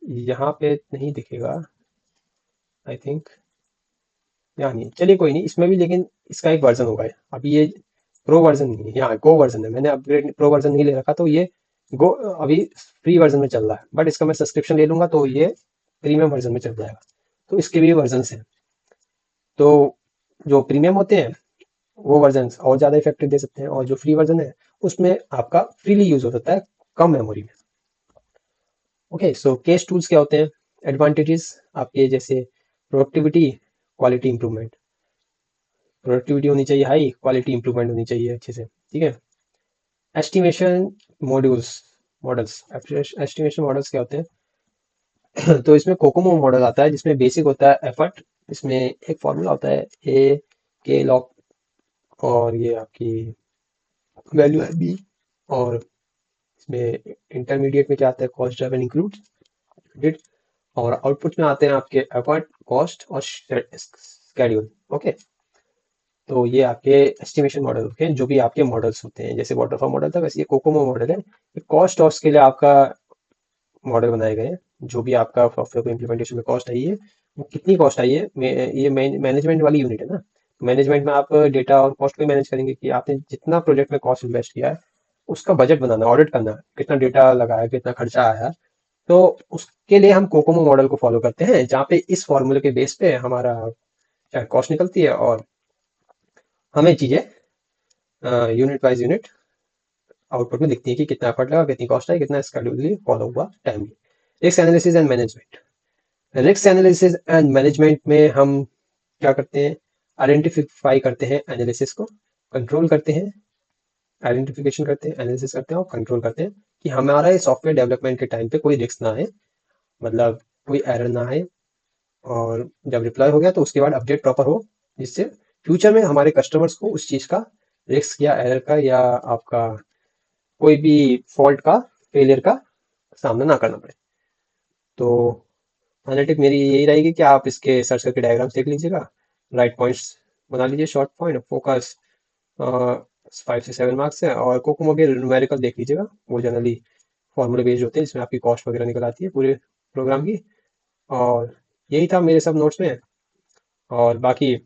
यहाँ पे नहीं दिखेगा, आई थिंक। यहाँ नहीं, चलिए कोई नहीं, इसमें भी लेकिन इसका एक वर्जन होगा। अभी ये प्रो वर्जन नहीं है, यहाँ गो वर्जन है। मैंने अपग्रेड प्रो वर्जन नहीं ले रखा, तो ये गो अभी फ्री वर्जन में चल रहा है, बट इसका मैं सब्सक्रिप्शन ले लूंगा तो ये प्रीमियम वर्जन में चल जाएगा। तो इसके भी वर्जन हैं। तो जो प्रीमियम होते हैं वो वर्जन और ज्यादा इफेक्टिव दे सकते हैं, और जो फ्री वर्जन है उसमें आपका फ्रीली यूज हो सकता है कम मेमोरी में। ओके, सो केस टूल्स क्या होते हैं, एडवांटेजेस आपके, जैसे प्रोडक्टिविटी, क्वालिटी इंप्रूवमेंट। प्रोडक्टिविटी होनी चाहिए हाई, क्वालिटी इंप्रूवमेंट होनी चाहिए अच्छे से, ठीक है। Estimation modules, models, estimation models क्या होते हैं तो इसमें कोकोमो मॉडल आता है जिसमें बेसिक होता है एफर्ट, इसमें एक फॉर्मूला होता है ए के लॉग, और ये आपकी वैल्यू है बी, और इसमें इंटरमीडिएट में क्या आता है, कॉस्ट ड्राइवन इंक्लूड, और आउटपुट में आते हैं आपके एफर्ट, कॉस्ट और स्केड्यूल। ओके, तो ये आपके एस्टिमेशन मॉडल होते हैं, जो भी आपके मॉडल्स होते हैं। जैसे वाटरफॉल मॉडल था, वैसे ये कोकोमो मॉडल है। कॉस्ट और के लिए आपका मॉडल बनाए गए हैं। जो भी आपका सॉफ्टवेयर को इम्प्लीमेंटेशन में कॉस्ट आई है, वो कितनी कॉस्ट आई है, ये मैनेजमेंट वाली यूनिट है ना। मैनेजमेंट में आप डेटा और कॉस्ट को मैनेज करेंगे कि आपने जितना प्रोजेक्ट में कॉस्ट इन्वेस्ट किया है उसका बजट बनाना, ऑडिट करना, कितना डेटा लगाया, कितना खर्चा आया। तो उसके लिए हम कोकोमो मॉडल को फॉलो करते हैं, जहाँ पे इस फॉर्मूले के बेस पे हमारा कॉस्ट निकलती है, और हमें चीजें यूनिट वाइज यूनिट आउटपुट में दिखती है कि कितना एफर्ट लगा, कितनी कॉस्ट आई, कितना स्केड्यूल फॉलो हुआ, timely. Risk analysis and management, risk analysis and management में हम क्या करते हैं, आइडेंटिफाई करते हैं, एनालिसिस को कंट्रोल करते हैं, आइडेंटिफिकेशन करते हैं, एनालिसिस करते हैं और कंट्रोल करते हैं कि हमारा ये सॉफ्टवेयर डेवलपमेंट के टाइम पे कोई रिस्क ना आए, मतलब कोई एरर ना आए, और जब रिप्लाई हो गया तो उसके बाद अपडेट प्रॉपर हो, जिससे फ्यूचर में हमारे कस्टमर्स को उस चीज़ का रिस्क या एरर का या आपका कोई भी फॉल्ट का फेलियर का सामना ना करना पड़े। तो फाइनल टिप मेरी यही रहेगी कि आप इसके सर्च करके डायग्राम्स देख लीजिएगा, राइट पॉइंट्स बना लीजिए, शॉर्ट पॉइंट फोकस 5 से 7 मार्क्स है, और कोकोमो के न्यूमेरिकल देख लीजिएगा, वो जनरली फॉर्मूले बेस्ड होते हैं जिसमें आपकी कॉस्ट वगैरह निकल आती है पूरे प्रोग्राम की। और यही था मेरे सब नोट्स में। और बाकी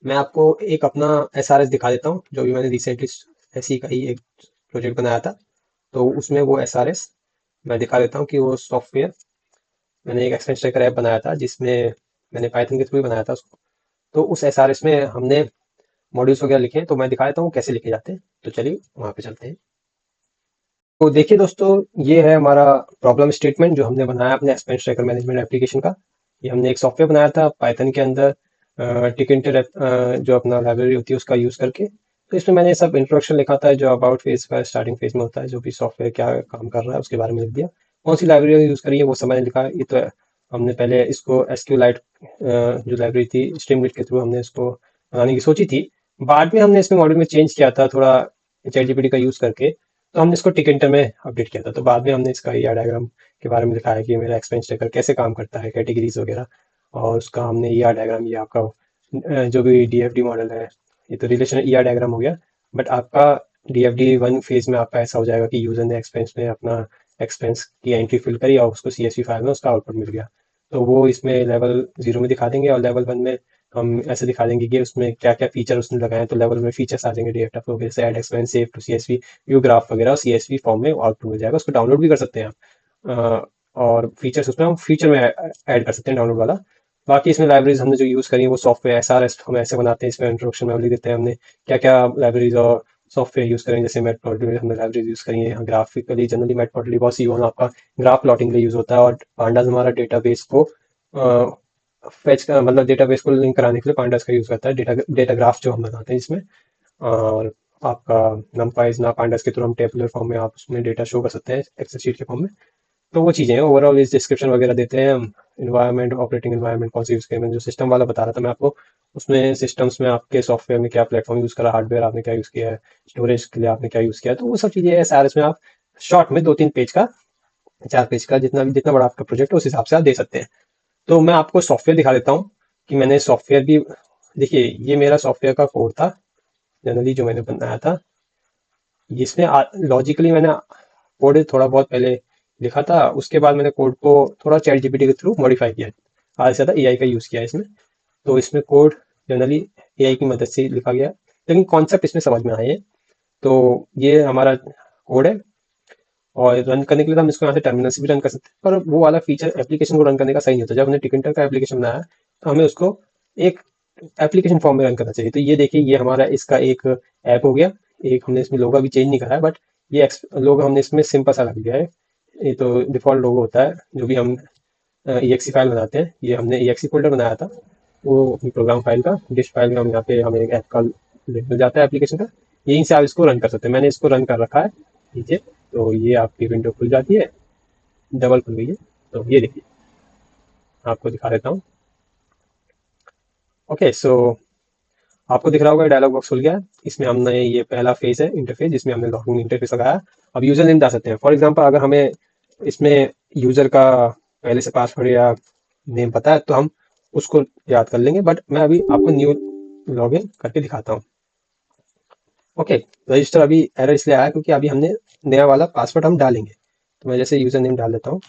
मैं आपको एक अपना SRS दिखा देता हूँ, जो भी मैंने रिसेंटली ऐसी का ही एक प्रोजेक्ट बनाया था। तो उसमें वो SRS मैं दिखा देता हूँ कि वो सॉफ्टवेयर मैंने एक एक्सपेंस ट्रैकर ऐप बनाया था, जिसमें मैंने पाइथन के थ्रू ही बनाया था उसको। तो उस SRS में हमने मॉड्यूल्स वगैरह लिखे हैं, तो मैं दिखा देता हूँ कैसे लिखे जाते हैं। तो चलिए वहाँ पे चलते हैं। तो देखिए दोस्तों, ये है हमारा प्रॉब्लम स्टेटमेंट जो हमने बनाया अपने एक्सपेंस ट्रैकर मैनेजमेंट एप्लीकेशन का। ये हमने एक सॉफ्टवेयर बनाया था पाइथन के अंदर, टिकेंटर जो अपना लाइब्रेरी होती है उसका यूज करके। तो इसमें मैंने सब इंट्रोडक्शन लिखा था जो अबाउट फेज का स्टार्टिंग फेज में होता है, जो भी सॉफ्टवेयर क्या काम कर रहा है उसके बारे में लिख दिया। कौन सी लाइब्रेरी यूज करी है वो सब मैंने लिखा। ये तो हमने पहले इसको SQLite जो लाइब्रेरी थी स्ट्रीमलीट के थ्रू हमने इसको बनाने की सोची थी। बाद में हमने इसमें मॉड्यूल में चेंज किया था थोड़ा, ChatGPT का यूज करके। तो हमने इसको टिकेंटर में अपडेट किया था। तो बाद में हमने इसका ER डायग्राम के बारे में लिखा है कि मेरा एक्सपेंस ट्रैकर कैसे काम करता है, कैटेगरीज वगैरह। और उसका हमने ER डायग्राम, ये आपका जो भी DFD मॉडल है, ये तो रिलेशनल ER डायग्राम हो गया। बट आपका DFD 1 फेज में आपका ऐसा हो जाएगा कि यूजर ने एक्सपेंस में अपना एक्सपेंस की एंट्री फिल करी और उसको CSV फाइल में उसका आउटपुट मिल गया। तो वो इसमें लेवल 0 में दिखा देंगे, और लेवल 1 में हम ऐसे दिखा देंगे कि उसमें क्या क्या फीचर उसने लगाए हैं। तो लेवल में फीचर्स आ जाएंगे डेटा फ्लो के, जैसे add expense, save to CSV, view graph वगैरह, CSV फॉर्म में आउटपुट मिल जाएगा। उसको डाउनलोड भी कर सकते हैं आप, और फीचर्स उसमें हम फीचर में ऐड कर सकते हैं डाउनलोड वाला। बाकी इसमें लाइब्रेरीज हमने जो यूज़ करी है वो सॉफ्टवेयर SRS हम ऐसे बनाते हैं, इसमें इंट्रोडक्शन में हम लिख देते हैं हमने क्या क्या लाइब्रेरीज और सॉफ्टवेयर यूज़ करेंगे। जैसे मैटप्लॉटली हमने लाइब्रेरीज यूज़ करी है ग्राफिकली, जनरली मैटप्लॉटली बहुत सी आपका ग्राफ प्लॉटिंग के लिए यूज़ होता है। और पांडास हमारा डेटाबेस को फेच का मतलब डेटाबेस को लिंक कराने के लिए पांडास का यूज़ करता है, डेटा ग्राफ जो हम बनाते हैं इसमें। और आपका नमपाइज ना पांडास के थ्रू हम टेबुलर फॉर्म में आप उसमें डेटा शो कर सकते हैं एक्सेल शीट के फॉर्म में। तो वो चीज़ें हैं। ओवरऑल इस डिस्क्रिप्शन वगैरह देते हैं हम, इन्वायरमेंट, ऑपरेटिंग इन्वायरमेंट कौन सी यूज़ करें। जो सिस्टम वाला बता रहा था मैं आपको, उसमें सिस्टम्स में आपके सॉफ्टवेयर में क्या प्लेटफॉर्म यूज़ करा, हार्डवेयर आपने क्या यूज़ किया है, स्टोरेज के लिए आपने क्या यूज़ किया है। तो वो सब चीज़ें SRS में आप शॉर्ट में 2-3 पेज का, 4 पेज का, जितना बड़ा आपका प्रोजेक्ट है उस हिसाब से आप दे सकते हैं। तो मैं आपको सॉफ्टवेयर दिखा देता हूँ कि मैंने सॉफ्टवेयर भी, देखिए ये मेरा सॉफ्टवेयर का कोड था जनरली जो मैंने बनाया था। इसमें लॉजिकली मैंने कोड थोड़ा बहुत पहले लिखा था, उसके बाद मैंने कोड को थोड़ा ChatGPT के थ्रू मॉडिफाई किया, आधे से ज़्यादा AI का यूज़ किया है इसमें। तो इसमें कोड जनरली AI की मदद से लिखा गया है, लेकिन कॉन्सेप्ट इसमें समझ में आए हैं। तो ये हमारा कोड है, और रन करने के लिए तो हम इसको यहाँ से टर्मिनल से भी रन कर सकते हैं, पर वो वाला फीचर एप्लीकेशन को रन करने का सही नहीं होता। जब हमने टिकेंटर का एप्लीकेशन बनाया तो हमें उसको एक एप्लीकेशन फॉर्म में रन करना चाहिए। तो ये देखिए, ये हमारा इसका एक ऐप हो गया। एक हमने इसमें लोगो भी चेंज नहीं करा है, बट ये लोगो हमने इसमें सिंपल सा रख दिया है। ये तो डिफॉल्ट लोगो होता है जो भी हम EXE फाइल बनाते हैं। ये हमने EXE फोल्डर बनाया था, वो अपनी प्रोग्राम फाइल का डिश फाइल में हम यहाँ पे हमें एक ऐप का लिंक मिल जाता है एप्लीकेशन का, यहीं से आप इसको रन कर सकते हैं। मैंने इसको रन कर रखा है नीचे। तो ये आपकी विंडो खुल जाती है, डबल खुल गई है। तो ये देखिए, आपको दिखा देता हूँ। ओके, सो आपको दिख रहा होगा डायलॉग बॉक्स खुल गया है। इसमें हमने, ये पहला फेज है इंटरफेस, जिसमें हमने लॉगिन इंटरफेस लगाया। अब यूजर नेम डाल सकते हैं। फॉर एग्जांपल अगर हमें इसमें यूजर का पहले से पासवर्ड या नेम पता है तो हम उसको याद कर लेंगे, बट मैं अभी आपको न्यू लॉगिन करके दिखाता हूँ। ओके, रजिस्टर अभी एरर इसलिए आया क्योंकि अभी हमने नया वाला पासवर्ड हम डालेंगे। तो मैं जैसे यूजर नेम डाल देता हूँ,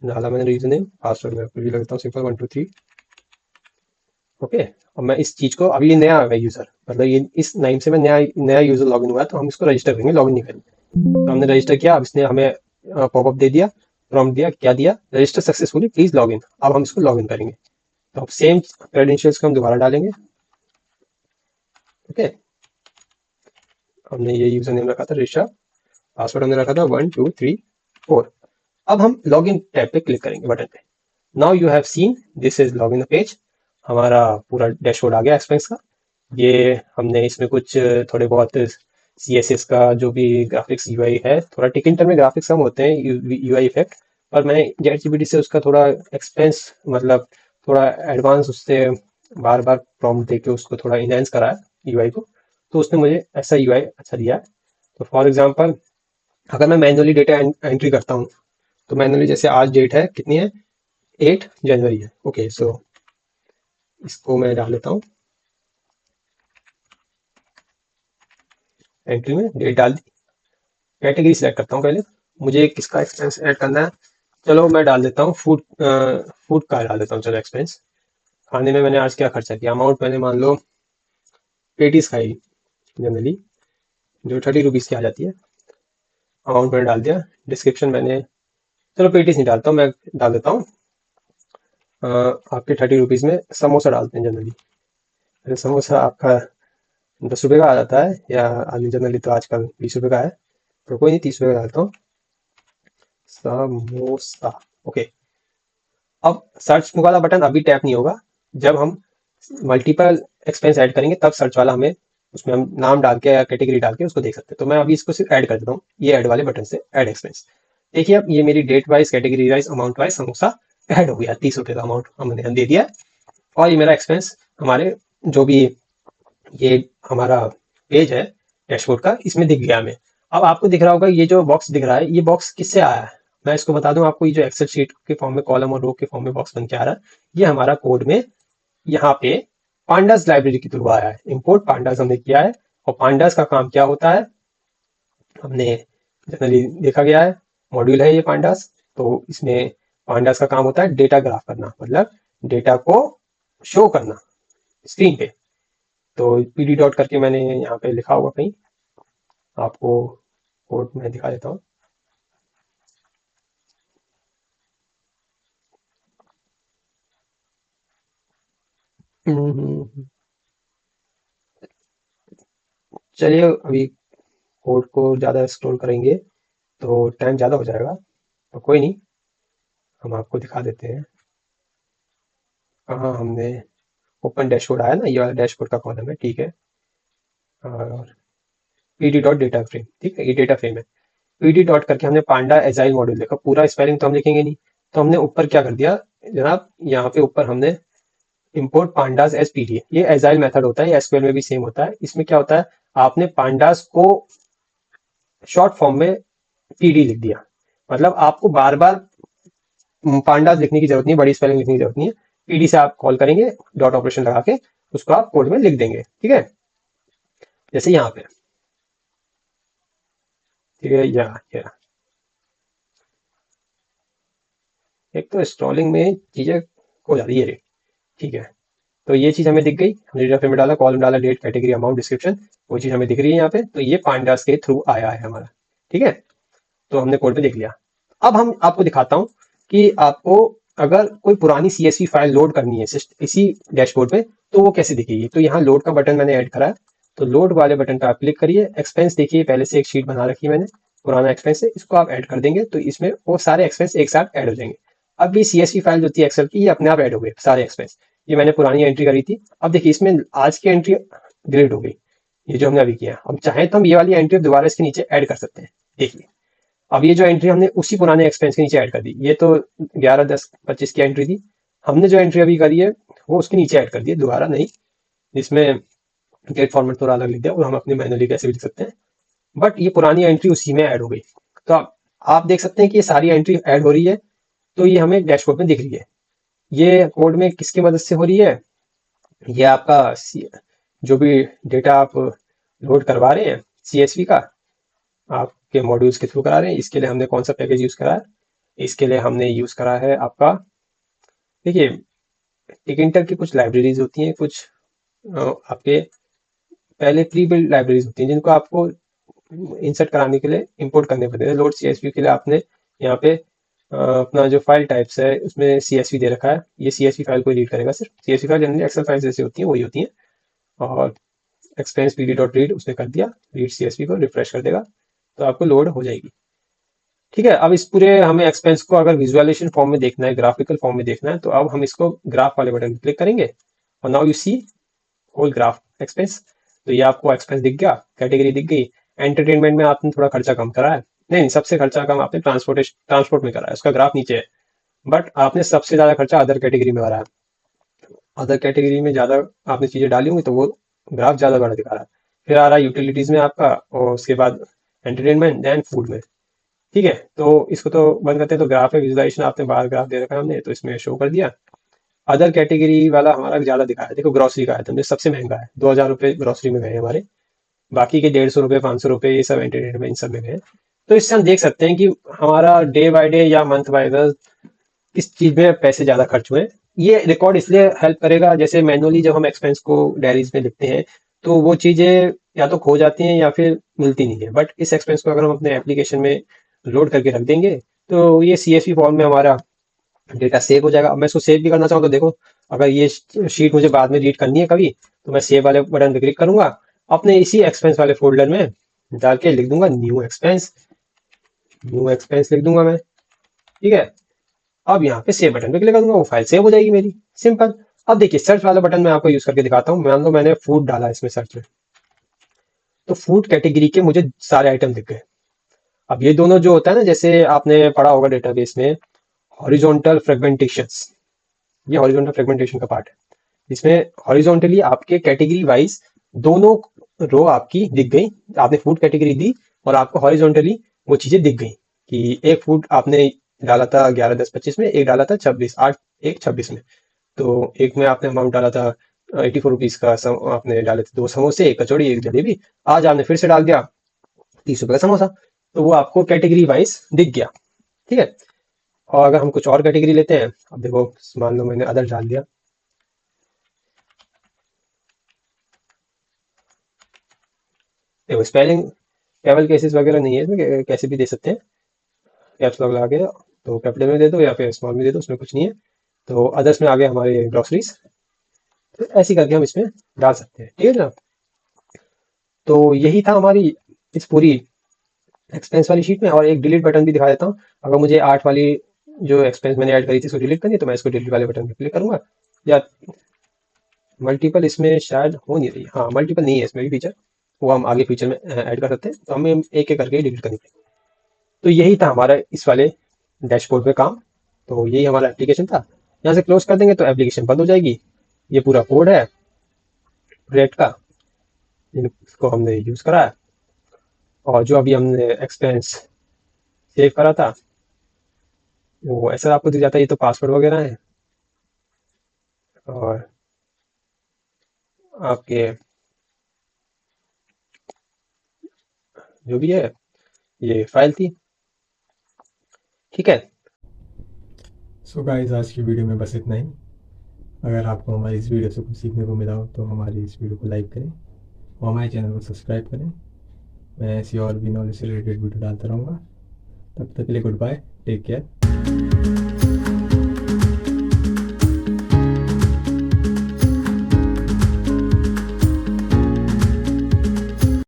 डाला मैंने यूजर नेम, पासवर्ड में फिर भी लगता हूँ सिंपल 123। ओके, अब मैं इस चीज को, अभी ये नया है यूजर, मतलब ये इस नाम से मैं नया नया यूजर लॉगिन हुआ है, तो हम इसको रजिस्टर करेंगे, लॉगिन नहीं करेंगे। तो हमने रजिस्टर किया, अब इसने हमें पॉपअप दे दिया, प्रॉम्प्ट दिया, क्या दिया, रजिस्टर सक्सेसफुली प्लीज लॉगिन। अब हम इसको लॉगिन करेंगे। तो अब सेम क्रेडेंशियल्स को हम दोबारा डालेंगे। ओके, हमने ये यूजर नेम रखा था रजिस्टर, पासवर्ड हमने रखा था 1234। अब हम लॉगिन टैब पे क्लिक करेंगे, बटन पे। Now you have seen this is login page. हमारा पूरा डैशबोर्ड आ गया एक्सपेंस का। ये हमने इसमें कुछ थोड़े बहुत CSS का जो भी ग्राफिक्स UI है, थोड़ा टिकिंटर में ग्राफिक्स कम होते हैं, UI इफेक्ट, पर मैंने ChatGPT से उसका थोड़ा एक्सपेंस मतलब थोड़ा एडवांस उससे बार बार प्रॉम्प्ट देके उसको थोड़ा इनहेंस करा है यूआई को, तो उसने मुझे ऐसा यूआई अच्छा दिया है। तो फॉर एग्जांपल अगर मैं मैन्युअली डेटा एंट्री करता हूँ, तो मैन्युअली जैसे आज डेट है कितनी है, 8 जनवरी है। ओके, सो इसको मैं डाल लेता हूँ एंट्री में, डेट डाल दी। कैटेगरी सिलेक्ट करता हूँ पहले, मुझे किसका एक्सपेंस ऐड करना है। चलो मैं डाल देता हूँ फूड, फूड का डाल देता हूँ। चलो एक्सपेंस, खाने में मैंने आज क्या खर्चा किया, अमाउंट मैंने मान लो पेटीज खाई जनरली, जो 30 रुपीज़ की आ जाती है। अमाउंट मैंने डाल दिया। डिस्क्रिप्शन मैंने, चलो पेटीज नहीं डालता हूँ, मैं डाल देता हूँ आपके 30 रुपीज़ में समोसा डालते हैं जनरली। अरे समोसा आपका 10 रुपये का आ जाता है, या आदमी जनरली तो आजकल 20 रुपये का है, तो कोई नहीं 30 रुपये का डालता हूँ समोसा। ओके, अब सर्च वाला बटन अभी टैप नहीं होगा, जब हम मल्टीपल एक्सपेंस ऐड करेंगे तब सर्च वाला हमें, उसमें हम नाम डाल के या कैटेगरी डाल के उसको देख सकते हैं। तो मैं अभी इसको सिर्फ ऐड कर देता हूँ, ये ऐड वाले बटन से ऐड एक्सपेंस। देखिए अब ये मेरी date wise, category wise, amount wise samosa add हो गया, 30 रुपये का अमाउंट हमने दे दिया, और ये मेरा एक्सपेंस हमारे जो भी ये हमारा पेज है डैशबोर्ड का, इसमें दिख गया हमें। अब आपको दिख रहा होगा ये जो बॉक्स दिख रहा है, ये बॉक्स किससे आया है, मैं इसको बता दूं आपको। ये जो एक्सेल शीट के फॉर्म में कॉलम और रो के फॉर्म में बॉक्स बन के आ रहा है, ये हमारा कोड में यहाँ पे पांडास लाइब्रेरी के थ्रू आया है। इंपोर्ट पांडास हमने किया है, और पांडास का काम क्या होता है हमने जनरली देखा गया है, मॉड्यूल है ये पांडास। तो इसमें पांडास का काम होता है डेटा ग्राफ करना, मतलब डेटा को शो करना स्क्रीन पे। तो पीडी डॉट करके मैंने यहाँ पे लिखा होगा कहीं, आपको कोड में दिखा देता हूँ। चलिए अभी कोड को ज़्यादा एक्सप्लोर करेंगे तो टाइम ज़्यादा हो जाएगा, तो कोई नहीं, हम आपको दिखा देते हैं कहाँ हमने ओपन डैशबोर्ड आया ना, ये वाला डैशबोर्ड का कॉलम है, ठीक है। और पीडी डॉट डेटा फ्रेम, ठीक है, ये डेटा फ्रेम है। पीडी डॉट करके हमने पांडा एजाइल मॉड्यूल देखा, पूरा स्पेलिंग तो हम लिखेंगे नहीं, तो हमने ऊपर क्या कर दिया जनाब, यहाँ पे ऊपर हमने इंपोर्ट पांडास एज पीडी, ये एजाइल मेथड होता है, ये एसक्यूएल में भी सेम होता है। इसमें क्या होता है, आपने पांडास को शॉर्ट फॉर्म में पीडी लिख दिया, मतलब आपको बार बार पांडास लिखने की जरूरत नहीं है, बड़ी स्पेलिंग लिखने की जरूरत नहीं है। पीडी से आप कॉल करेंगे, डॉट ऑपरेशन लगा के उसको आप कोड में लिख देंगे, ठीक है, जैसे यहाँ पे, ठीक है। या एक तो स्क्रॉलिंग में चीजें हो जाती है, ठीक है। तो ये चीज हमें दिख गई, हमने डेटा फ्रेम में डाला, कॉलम डाला, डेट, कैटेगरी, अमाउंट, डिस्क्रिप्शन, वो चीज हमें दिख रही है यहाँ पे। तो ये पांडास के थ्रू आया है हमारा, ठीक है। तो हमने कोड में देख लिया। अब हम आपको दिखाता हूँ कि आपको अगर कोई पुरानी सीएसवी फाइल लोड करनी है इसी डैशबोर्ड पे, तो वो कैसे दिखेगी। तो यहाँ लोड का बटन मैंने ऐड करा है, तो लोड वाले बटन पे आप क्लिक करिए। एक्सपेंस देखिए, पहले से एक शीट बना रखी है मैंने, पुराना एक्सपेंस है, इसको आप ऐड कर देंगे तो इसमें वो सारे एक्सपेंस एक साथ ऐड हो जाएंगे। अब ये सीएसवी फाइल जो थी एक्सेल की, ये अपने आप ऐड हो गए सारे एक्सपेंस। ये मैंने पुरानी एंट्री करी थी, अब देखिए इसमें आज की एंट्री डिलीट हो गई, ये जो हमने अभी किया। अब चाहे तो हम ये वाली एंट्री दोबारा इसके नीचे ऐड कर सकते हैं, देखिए। अब ये जो एंट्री हमने उसी पुराने एक्सपेंस के नीचे ऐड कर दी, ये तो 11/10/25 की एंट्री थी, हमने जो एंट्री अभी करी है वो उसके नीचे ऐड कर दी, दोबारा नहीं। जिसमें डेट फॉर्मेट थोड़ा अलग लिख दिया, और हम अपने मैनुअली कैसे भी लिख सकते हैं, बट ये पुरानी एंट्री उसी में ऐड हो गई। तो आप देख सकते हैं कि ये सारी एंट्री ऐड हो रही है, तो ये हमें डैशबोर्ड में दिख रही है। ये कोड में किसकी मदद से हो रही है, ये आपका जो भी डेटा आप लोड करवा रहे हैं सीएसवी का, आपके मॉड्यूल्स के थ्रू करा रहे हैं, इसके लिए हमने कौन सा पैकेज यूज करा है, इसके लिए हमने यूज करा है आपका, देखिए टिकिंटर की कुछ लाइब्रेरीज होती हैं, कुछ आपके पहले प्री बिल्ड लाइब्रेरीज होती हैं, जिनको आपको इंसर्ट कराने के लिए इंपोर्ट करने पड़ते हैं। लोड सीएसवी के लिए आपने यहाँ पे अपना जो फाइल टाइप्स है उसमें सीएसवी दे रखा है, ये सीएसवी फाइल को रीड करेगा। सिर्फ CSV file generally excel file जैसी होती है, वही होती है। और एक्सपेंस पीडी डॉट रीड उसने कर दिया, रीड सीएसवी को रिफ्रेश कर देगा, तो आपको लोड हो जाएगी, ठीक है। अब इस पूरे हमें एक्सपेंस को अगर विजुअलाइजेशन फॉर्म में देखना है, ग्राफिकल फॉर्म में देखना है, तो अब हम इसको ग्राफ वाले बटन पर क्लिक करेंगे, और now you see whole graph expense. तो ये आपको एक्सपेंस दिख गया, कैटेगरी दिख गई। एंटरटेनमेंट में आपने थोड़ा खर्चा कम करा है, नहीं सबसे खर्चा कम आपने ट्रांसपोर्ट में करा है, उसका ग्राफ नीचे है। बट आपने सबसे ज्यादा खर्चा अदर कैटेगरी में करा है, अदर कैटेगरी में ज़्यादा आपने चीज़ें डाली होंगी तो वो ग्राफ ज़्यादा बड़ा दिखा रहा है। फिर आ रहा है यूटिलिटीज़ में आपका, और उसके बाद एंटरटेनमेंट एंड फूड में। ठीक है, तो इसको तो बंद करते हैं। तो ग्राफ है, विजुअलाइजेशन आपने बाहर ग्राफ दे रखा है हमने, तो इसमें शो कर दिया। अदर कैटेगरी वाला हमारा ज़्यादा दिखा है। देखो ग्रोसरी का आइटम जो सबसे महंगा है, 2,000 रुपये ग्रोसरी में गए हमारे, बाकी के 150 रुपये 500 रुपये ये सब एंटरटेनमेंट इन सब में गए। तो इससे हम देख सकते हैं कि हमारा डे बाय डे या मंथ बाय मंथ किस चीज में पैसे ज्यादा खर्च हुए। ये रिकॉर्ड इसलिए हेल्प करेगा, जैसे मैनुअली जब हम एक्सपेंस को डायरीज में लिखते हैं तो वो चीजें या तो खो जाती हैं या फिर मिलती नहीं है। बट इस एक्सपेंस को अगर हम अपने एप्लीकेशन में लोड करके रख देंगे तो ये CSV फॉर्म में हमारा डेटा सेव हो जाएगा। अब मैं इसको सेव भी करना चाहूँ तो देखो, अगर ये शीट मुझे बाद में रीड करनी है कभी, तो मैं सेव वाले बटन पे क्लिक करूंगा, अपने इसी एक्सपेंस वाले फोल्डर में डाल के लिख दूंगा न्यू एक्सपेंस। न्यू एक्सपेंस लिख दूंगा मैं। ठीक है, अब यहाँ पे सेव बटन पे क्लिक करूंगा, वो फाइल सेव हो जाएगी मेरी, सिंपल। अब देखिए सर्च वाला बटन मैं आपको यूज करके दिखाता हूँ। मान लो मैंने फूड डाला इसमें सर्च में, तो फूड कैटेगरी के मुझे सारे आइटम दिख गए। अब ये दोनों जो होता है ना, जैसे आपने पढ़ा होगा डेटाबेस में हॉरिजॉन्टल फ्रेगमेंटेशंस, ये हॉरिजॉन्टल फ्रेगमेंटेशन का पार्ट है। इसमें हॉरिजॉन्टली आपके कैटेगरी वाइज दोनों रो आपकी दिख गई। आपने फूड कैटेगरी दी और आपको हॉरिजॉन्टली वो चीजें दिख गई कि एक फूड आपने डाला था 11, 10, 25 में, एक डाला था 26, 8, 1, 26 में। तो एक में आपने अमाउंट डाला था 84 रुपीज का, आपने डाले थे 2 समोसे, एक कचौड़ी, एक जलेबी। आज आपने फिर से डाल दिया 30 रुपए का समोसा, तो वो आपको कैटेगरी वाइज दिख गया। ठीक है, और अगर हम कुछ और कैटेगरी लेते हैं, अब देखो मान लो मैंने अदर डाल दिया, देखो स्पेलिंग कैवल केसेस वगैरह नहीं है इसमें, कैसे भी दे सकते हैं। कैप्स लॉक लगा के तो कैपिटल में दे दो या फिर स्मॉल में दे दो, उसमें कुछ नहीं है। तो अदर्स में आ गए हमारे ग्रोसरीज, तो ऐसे करके हम इसमें डाल सकते हैं। ठीक है ना, तो यही था हमारी इस पूरी एक्सपेंस वाली शीट में। और एक डिलीट बटन भी दिखा देता हूँ। अगर मुझे 8 वाली जो एक्सपेंस मैंने ऐड करी थी इसको डिलीट करनी है, तो मैं इसको डिलीट वाले बटन पर क्लिक करूंगा। या मल्टीपल इसमें शायद हो नहीं रही, हाँ मल्टीपल नहीं है इसमें भी फीचर, वो हम आगे फ्यूचर में ऐड कर सकते हैं। तो हमें एक एक करके डिलीट करनी पड़ेगी। तो यही था हमारा इस वाले डैशबोर्ड पे काम। तो यही हमारा एप्लीकेशन था। यहाँ से क्लोज कर देंगे तो एप्लीकेशन बंद हो जाएगी। ये पूरा कोड है प्रोजेक्ट का, इसको हमने यूज करा है। और जो अभी हमने एक्सपेंस सेव करा था वो ऐसा आपको दिख जाता है। ये तो पासवर्ड वगैरह है, और आपके जो भी है ये फाइल थी। ठीक है, सो गाइस आज की वीडियो में बस इतना ही। अगर आपको हमारी इस वीडियो से कुछ सीखने को मिला हो तो हमारी इस वीडियो को लाइक करें और हमारे चैनल को सब्सक्राइब करें। मैं ऐसी और भी नॉलेज से रिलेटेड वीडियो डालता रहूँगा। तब तक के लिए गुड बाय, टेक केयर।